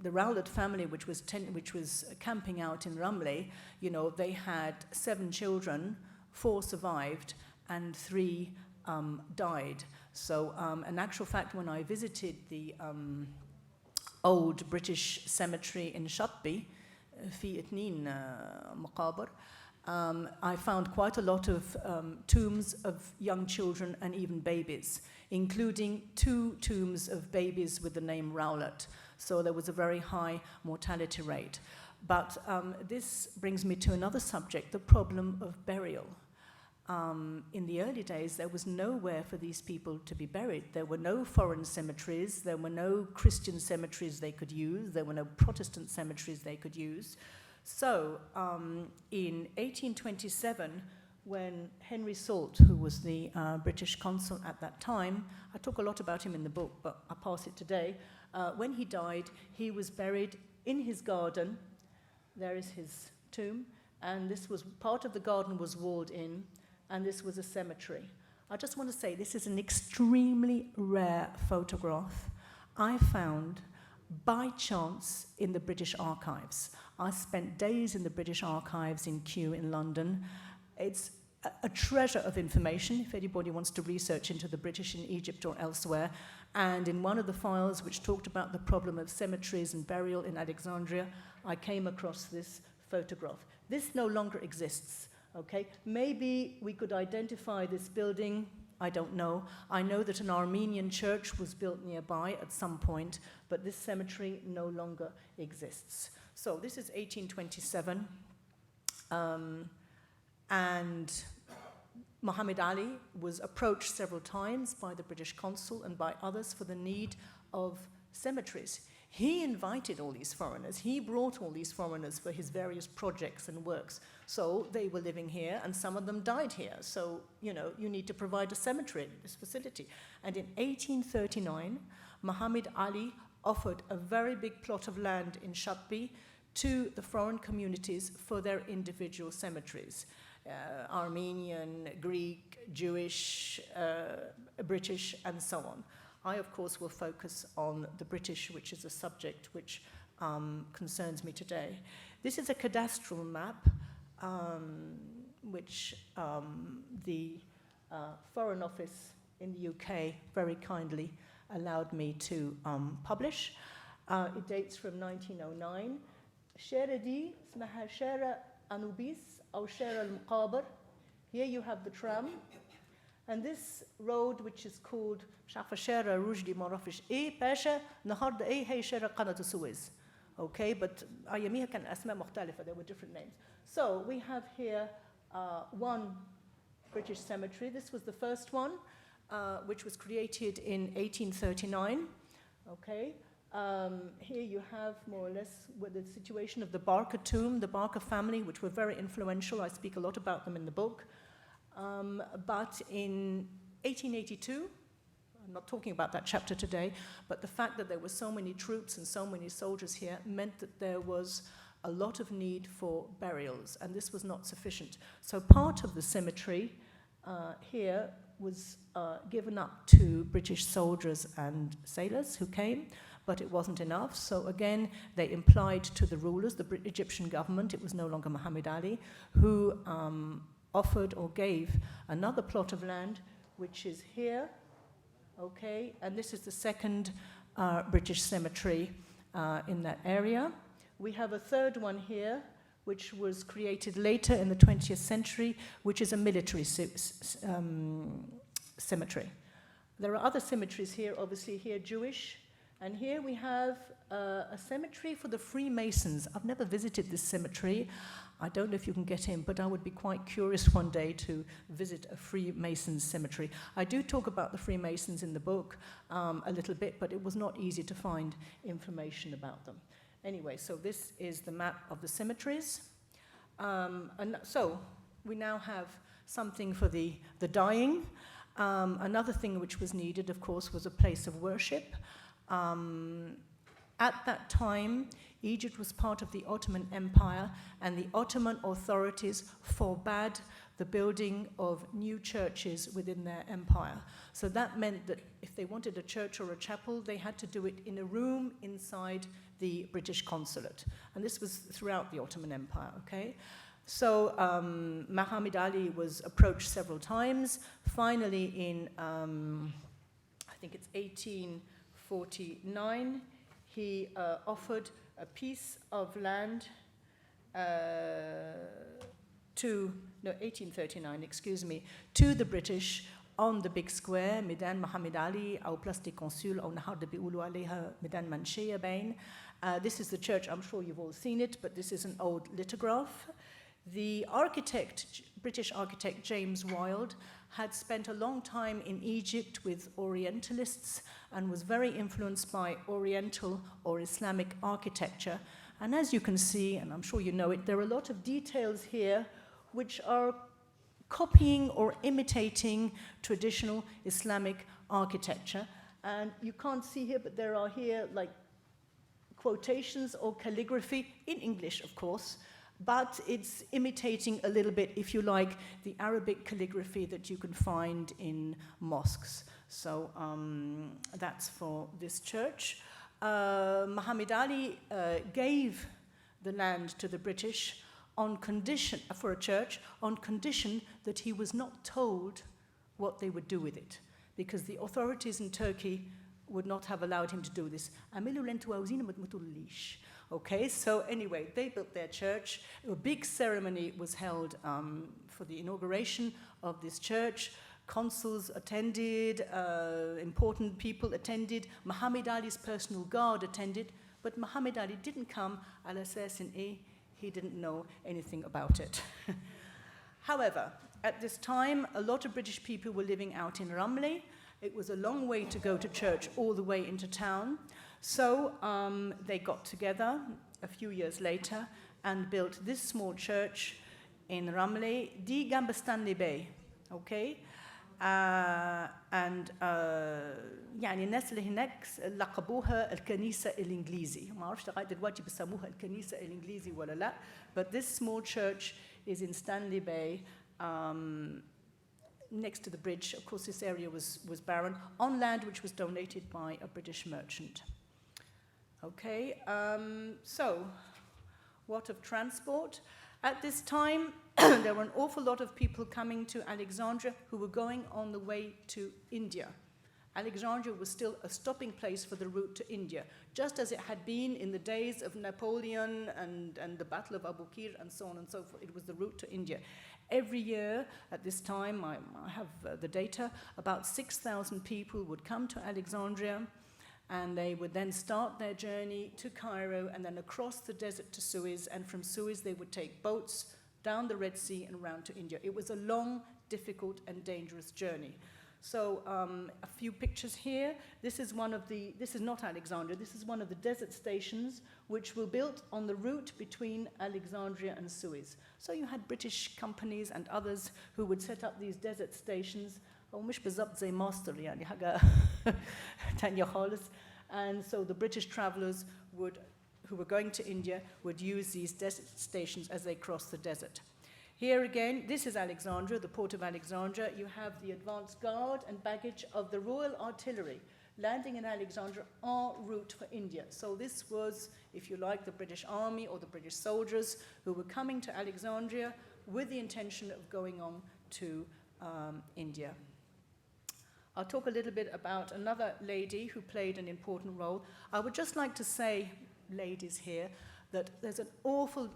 the Rowlett family, which was camping out in Ramleh, you know, they had 7 children, 4 survived, and 3 died. So in actual fact, when I visited the old British cemetery in Shatbi, في 2 مقابر, I found quite a lot of tombs of young children and even babies, including 2 tombs of babies with the name Rowlett. So there was a very high mortality rate. But this brings me to another subject, the problem of burial. In the early days, there was nowhere for these people to be buried. There were no foreign cemeteries, there were no Christian cemeteries they could use, there were no Protestant cemeteries they could use. So in 1827, when Henry Salt, who was the British consul at that time, I talk a lot about him in the book, but I'll pass it today. When he died, he was buried in his garden. There is his tomb, and this was part of the garden was walled in, and this was a cemetery. I just want to say this is an extremely rare photograph I found by chance in the British archives. I spent days in the British archives in Kew in London. It's a treasure of information if anybody wants to research into the British in Egypt or elsewhere. And in one of the files which talked about the problem of cemeteries and burial in Alexandria, I came across this photograph. This no longer exists, okay? Maybe we could identify this building, I don't know. I know that an Armenian church was built nearby at some point, but this cemetery no longer exists. So this is 1827, and Muhammad Ali was approached several times by the British consul and by others for the need of cemeteries. He invited all these foreigners. He brought all these foreigners for his various projects and works. So they were living here, and some of them died here. So, you know, you need to provide a cemetery in this facility. And in 1839, Muhammad Ali offered a very big plot of land in Shatbi to the foreign communities for their individual cemeteries. Armenian, Greek, Jewish, British, and so on. I, of course, will focus on the British, which is a subject which concerns me today. This is a cadastral map, which the Foreign Office in the UK very kindly allowed me to publish. It dates from 1909. الشارع دي اسمها شارع أنوبيس أو شارع المقابر. Here you have the tram. And this road, which is called مش عارفة شارع رجلي ما اعرفش ايه باشا النهارده ايه هي شارع قناة السويس. Okay, but أياميها كان أسماء مختلفة. There were different names. So we have here one British cemetery. This was the first one, which was created in 1839. Okay. Here you have more or less the situation of the Barker tomb, the Barker family, which were very influential. I speak a lot about them in the book. But in 1882, I'm not talking about that chapter today, but the fact that there were so many troops and so many soldiers here meant that there was a lot of need for burials, and this was not sufficient. So part of the cemetery here was given up to British soldiers and sailors who came, but it wasn't enough. So again, they implied to the rulers, the Egyptian government, it was no longer Muhammad Ali, who offered or gave another plot of land, which is here, okay, and this is the second British cemetery in that area. We have a third one here, which was created later in the 20th century, which is a military cemetery. There are other cemeteries here, obviously here Jewish, And here we have a cemetery for the Freemasons. I've never visited this cemetery. I don't know if you can get in, but I would be quite curious one day to visit a Freemasons cemetery. I do talk about the Freemasons in the book a little bit, but it was not easy to find information about them. Anyway, so this is the map of the cemeteries. And so we now have something for the dying. Another thing which was needed, of course, was a place of worship. At that time, Egypt was part of the Ottoman Empire, and the Ottoman authorities forbade the building of new churches within their empire. So that meant that if they wanted a church or a chapel, they had to do it in a room inside the British consulate. And this was throughout the Ottoman Empire, okay? So Muhammad Ali was approached several times. Finally, in, I think it's 1849, he offered a piece of land 1839, excuse me, to the British on the big square, ميدان محمد علي أو Place des Consuls أو النهارده بيقولوا عليها ميدان منشية باين. This is the church, I'm sure you've all seen it, but this is an old lithograph. The architect, British architect James Wilde, had spent a long time in Egypt with Orientalists and was very influenced by Oriental or Islamic architecture. And as you can see, and I'm sure you know it, there are a lot of details here which are copying or imitating traditional Islamic architecture. And you can't see here, but there are here like quotations or calligraphy in English, of course, but it's imitating a little bit, if you like, the Arabic calligraphy that you can find in mosques. So that's for this church. Muhammad Ali gave the land to the British on condition, for a church, on condition that he was not told what they would do with it, because the authorities in Turkey would not have allowed him to do this. Okay, so anyway, they built their church. A big ceremony was held for the inauguration of this church. Consuls attended, important people attended, Muhammad Ali's personal guard attended, but Muhammad Ali didn't come, he didn't know anything about it. However, at this time, a lot of British people were living out in Ramleh. It was a long way to go to church all the way into town. So they got together a few years later and built this small church in Ramleh, di Gambastanli Bay, okay? And يعني الناس اللي هناك لقبوها الكنيسة الإنجليزي. ما أعرفش لغاية دلوقتي بيسموها الكنيسة الإنجليزي ولا لا. But this small church is in Stanley Bay, next to the bridge. Of course, this area was barren, on land which was donated by a British merchant. Okay, so what of transport? At this time, there were an awful lot of people coming to Alexandria who were going on the way to India. Alexandria was still a stopping place for the route to India, just as it had been in the days of Napoleon and the Battle of Abu Qir and so on and so forth. It was the route to India. Every year at this time, I have the data, about 6,000 people would come to Alexandria, and they would then start their journey to Cairo and then across the desert to Suez, and from Suez they would take boats down the Red Sea and round to India. It was a long, difficult, and dangerous journey. So a few pictures here. This is not Alexandria, this is one of the desert stations which were built on the route between Alexandria and Suez. So you had British companies and others who would set up these desert stations. ومش بالضبط زي ماستر يعني حاجة تانية خالص. And so the British travelers who were going to India would use these desert stations as they crossed the desert. Here again, this is Alexandria, the port of Alexandria. You have the advance guard and baggage of the Royal Artillery landing in Alexandria en route for India. So this was, if you like, the British Army or the British soldiers who were coming to Alexandria with the intention of going on to India. I'll talk a little bit about another lady who played an important role. I would just like to say, ladies here, that there's an awful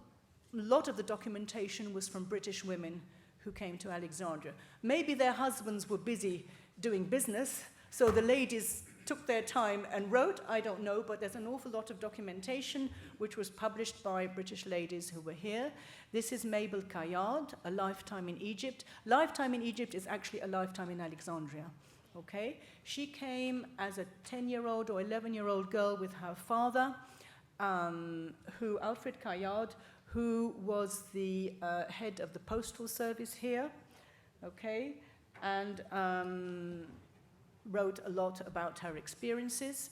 lot of the documentation was from British women who came to Alexandria. Maybe their husbands were busy doing business, so the ladies took their time and wrote, I don't know, but there's an awful lot of documentation which was published by British ladies who were here. This is Mabel Kayard, A Lifetime in Egypt. Lifetime in Egypt is actually a lifetime in Alexandria. Okay? She came as a 10-year-old or 11-year-old girl with her father, Alfred Kayard, who was the head of the postal service here, okay, and wrote a lot about her experiences.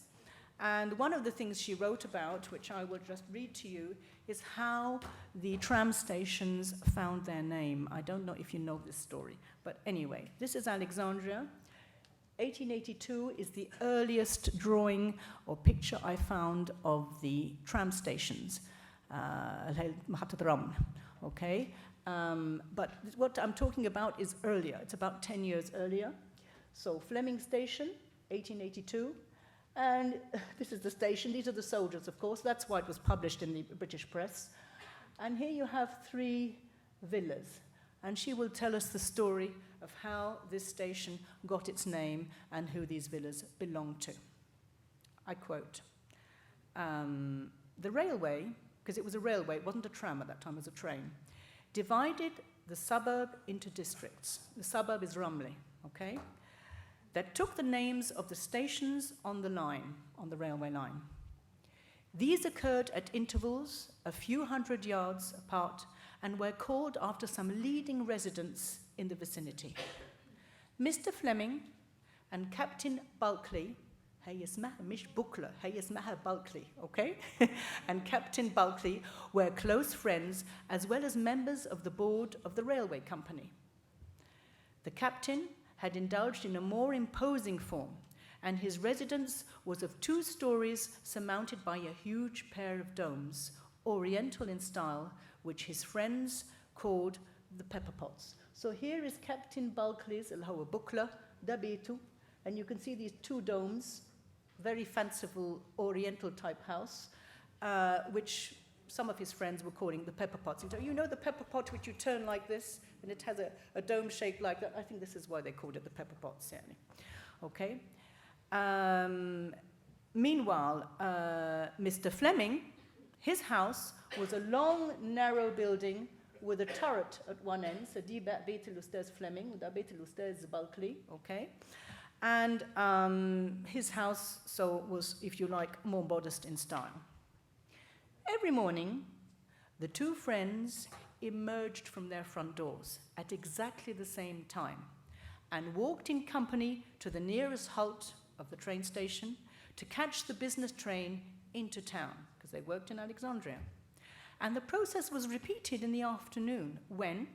And one of the things she wrote about, which I will just read to you, is how the tram stations found their name. I don't know if you know this story, but anyway, this is Alexandria. 1882 is the earliest drawing or picture I found of the tram stations. Okay? But what I'm talking about is earlier. It's about 10 years earlier. So Fleming Station, 1882. And this is the station. These are the soldiers, of course. That's why it was published in the British press. And here you have 3 villas. And she will tell us the story of how this station got its name and who these villas belong to. I quote, the railway, because it was a railway, it wasn't a tram at that time, it was a train, divided the suburb into districts. The suburb is Rumley, okay? That took the names of the stations on the line, on the railway line. These occurred at intervals a few hundred yards apart and were called after some leading residents in the vicinity. Mr. Fleming and Captain Bulkley, okay? And Captain Bulkley were close friends as well as members of the board of the railway company. The captain had indulged in a more imposing form, and his residence was of 2 stories surmounted by a huge pair of domes, oriental in style, which his friends called the pepper pots. So here is Captain Bulkley's Bukla, Dabetu, and you can see these 2 domes, very fanciful oriental type house, which some of his friends were calling the pepper pots. You know the pepper pot which you turn like this, and it has a dome shape like that? I think this is why they called it the pepper pots, certainly. Okay. Meanwhile, Mr. Fleming, his house was a long, narrow building with a turret at one end, so die Betelusters Fleming, da Betelusters Bulkley, okay? And his house, so was, if you like, more modest in style. Every morning, the 2 friends emerged from their front doors at exactly the same time and walked in company to the nearest halt of the train station to catch the business train into town, because they worked in Alexandria. And the process was repeated in the afternoon when,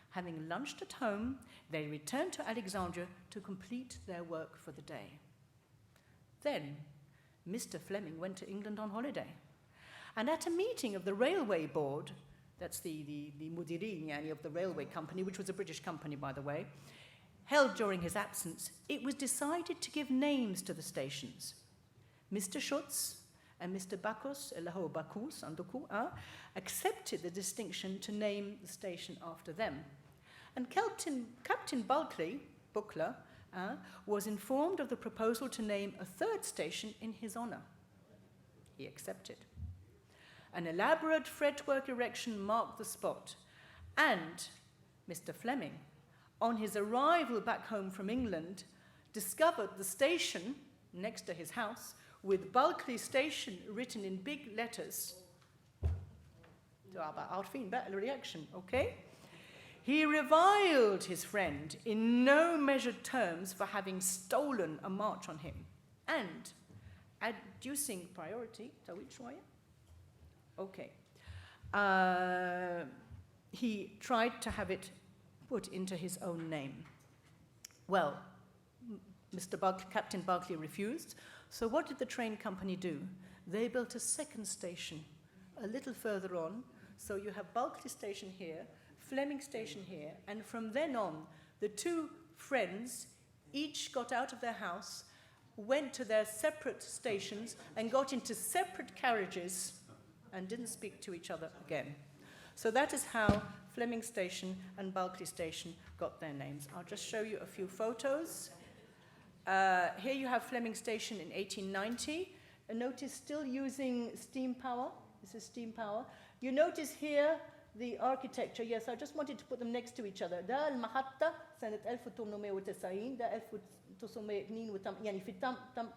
having lunched at home, they returned to Alexandria to complete their work for the day. Then, Mr. Fleming went to England on holiday. And at a meeting of the railway board, that's the mudirin, yani, of the railway company, which was a British company, by the way, held during his absence, it was decided to give names to the stations. Mr. Schutz and Mr. Bacchus, accepted the distinction to name the station after them. And Captain Bulkley, Buckler, was informed of the proposal to name a 3rd station in his honor. He accepted. An elaborate fretwork erection marked the spot, and Mr. Fleming, on his arrival back home from England, discovered the station next to his house with Bulkley Station written in big letters. Reaction, okay? He reviled his friend in no measured terms for having stolen a march on him and adducing priority. Okay. He tried to have it put into his own name. Well, Captain Bulkley refused. So what did the train company do? They built a 2nd station a little further on. So you have Bulkley Station here, Fleming Station here, and from then on, the 2 friends each got out of their house, went to their separate stations, and got into separate carriages and didn't speak to each other again. So that is how Fleming Station and Bulkley Station got their names. I'll just show you a few photos. Here you have Fleming Station in 1890. Notice still using steam power. This is steam power. You notice here the architecture. Yes, I just wanted to put them next to each other. ده المحطة سنة 1890. ده 1982. يعني في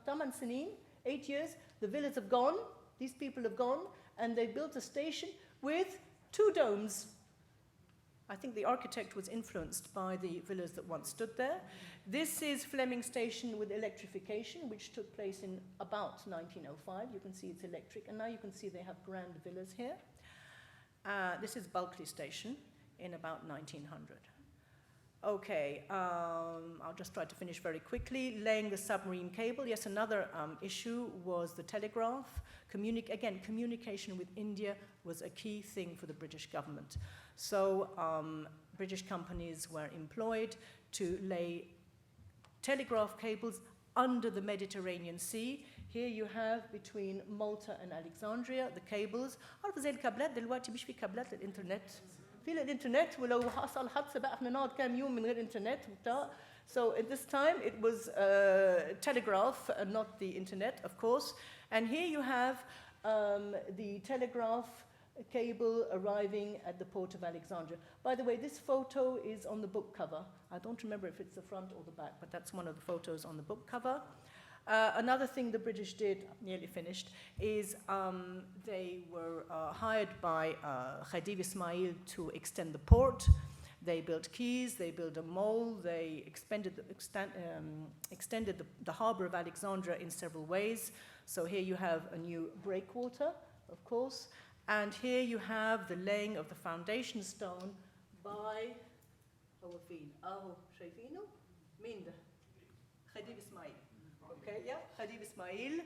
8 سنين, 8 years, the villas have gone. These people have gone, and they built a station with 2 domes. I think the architect was influenced by the villas that once stood there. This is Fleming Station with electrification, which took place in about 1905. You can see it's electric, and now you can see they have grand villas here. This is Bulkley Station in about 1900. Okay, I'll just try to finish very quickly. Laying the submarine cable. Yes, another issue was the telegraph. Again, communication with India was a key thing for the British government. So British companies were employed to lay telegraph cables under the Mediterranean Sea. Here you have between Malta and Alexandria the cables. عارف زي الكابلات دلوقتي مش في كابلات للإنترنت. في الإنترنت ولو حصل حادثة بقى إحنا نقعد كام يوم من غير إنترنت وبتاع. So at this time it was telegraph, not the internet, of course. And here you have the telegraph cable arriving at the port of Alexandria. By the way, this photo is on the book cover. I don't remember if it's the front or the back, but that's one of the photos on the book cover. Another thing the British did, nearly finished, is they were hired by Khedive Ismail to extend the port. They built quays, they built a mole, they extended the harbor of Alexandria in several ways. So here you have a new breakwater, of course, and here you have the laying of the foundation stone by شايفينه؟ مين ده؟ خديب إسماعيل. Okay, yeah, Khedive Ismail,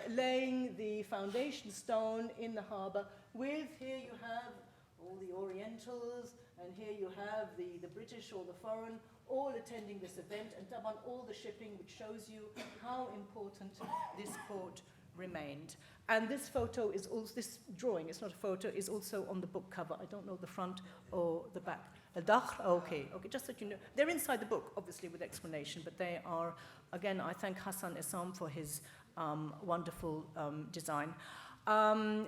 laying the foundation stone in the harbor with, here you have all the Orientals, and here you have the British or the foreign, all attending this event, and all the shipping, which shows you how important this port remained. And this photo is also, this drawing, it's not a photo, is also on the book cover. I don't know the front or the back. الدخل, okay, just so you know. They're inside the book, obviously, with explanation, but they are, again, I thank Hassan Essam for his wonderful design.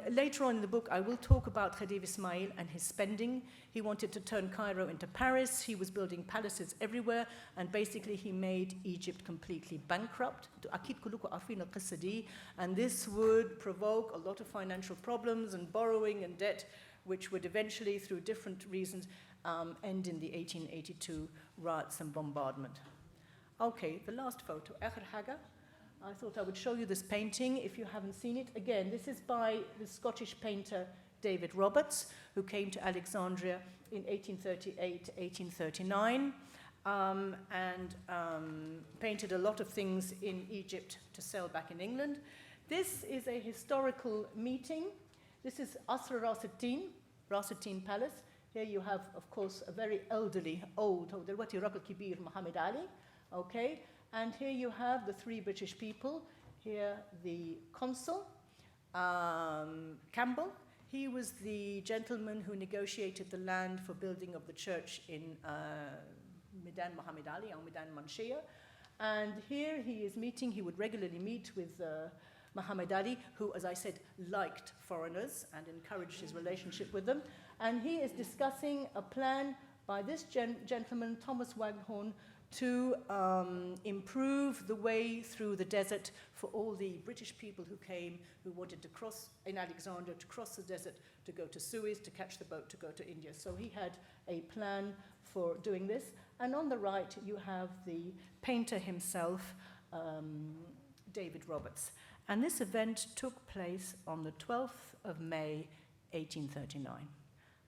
Later on in the book, I will talk about Khedive Ismail and his spending. He wanted to turn Cairo into Paris. He was building palaces everywhere, and basically he made Egypt completely bankrupt. And this would provoke a lot of financial problems and borrowing and debt, which would eventually, through different reasons, end in the 1882 riots and bombardment. Okay, the last photo, آخر حاجة. I thought I would show you this painting if you haven't seen it. Again, this is by the Scottish painter David Roberts, who came to Alexandria in 1838, 1839, and painted a lot of things in Egypt to sell back in England. This is a historical meeting. This is Asr Rasatin Palace. Here you have, of course, a very elderly, old, Muhammad Ali, okay? And here you have the 3 British people. Here, the consul, Campbell. He was the gentleman who negotiated the land for building of the church in Midan Muhammad Ali, or Midan Manshia. And here he is meeting, he would regularly meet with Muhammad Ali, who, as I said, liked foreigners and encouraged his relationship with them. And he is discussing a plan by this gentleman, Thomas Waghorn, to improve the way through the desert for all the British people who came, who wanted to cross in Alexandria, to cross the desert, to go to Suez, to catch the boat, to go to India. So he had a plan for doing this. And on the right, you have the painter himself, David Roberts. And this event took place on the 12th of May, 1839.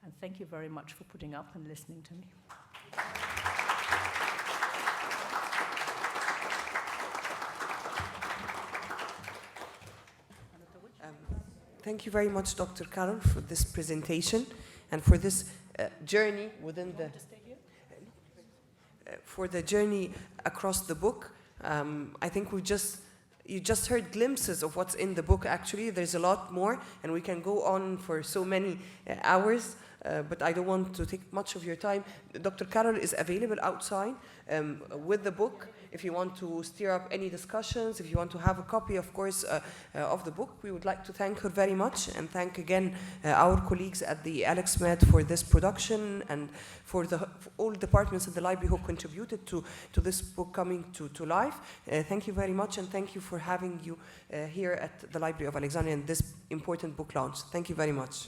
And thank you very much for putting up and listening to me. Thank you very much, Dr. Károl, for this presentation and for this journey within the... for the journey across the book. I think we just you just heard glimpses of what's in the book. Actually, there's a lot more, and we can go on for so many hours, but I don't want to take much of your time. Dr. Károl is available outside with the book. If you want to steer up any discussions, if you want to have a copy, of course, of the book, we would like to thank her very much, and thank again our colleagues at the AlexMed for this production, and for all departments at the library who contributed to this book coming to life. Thank you very much, and thank you for having you here at the Library of Alexandria in this important book launch. Thank you very much.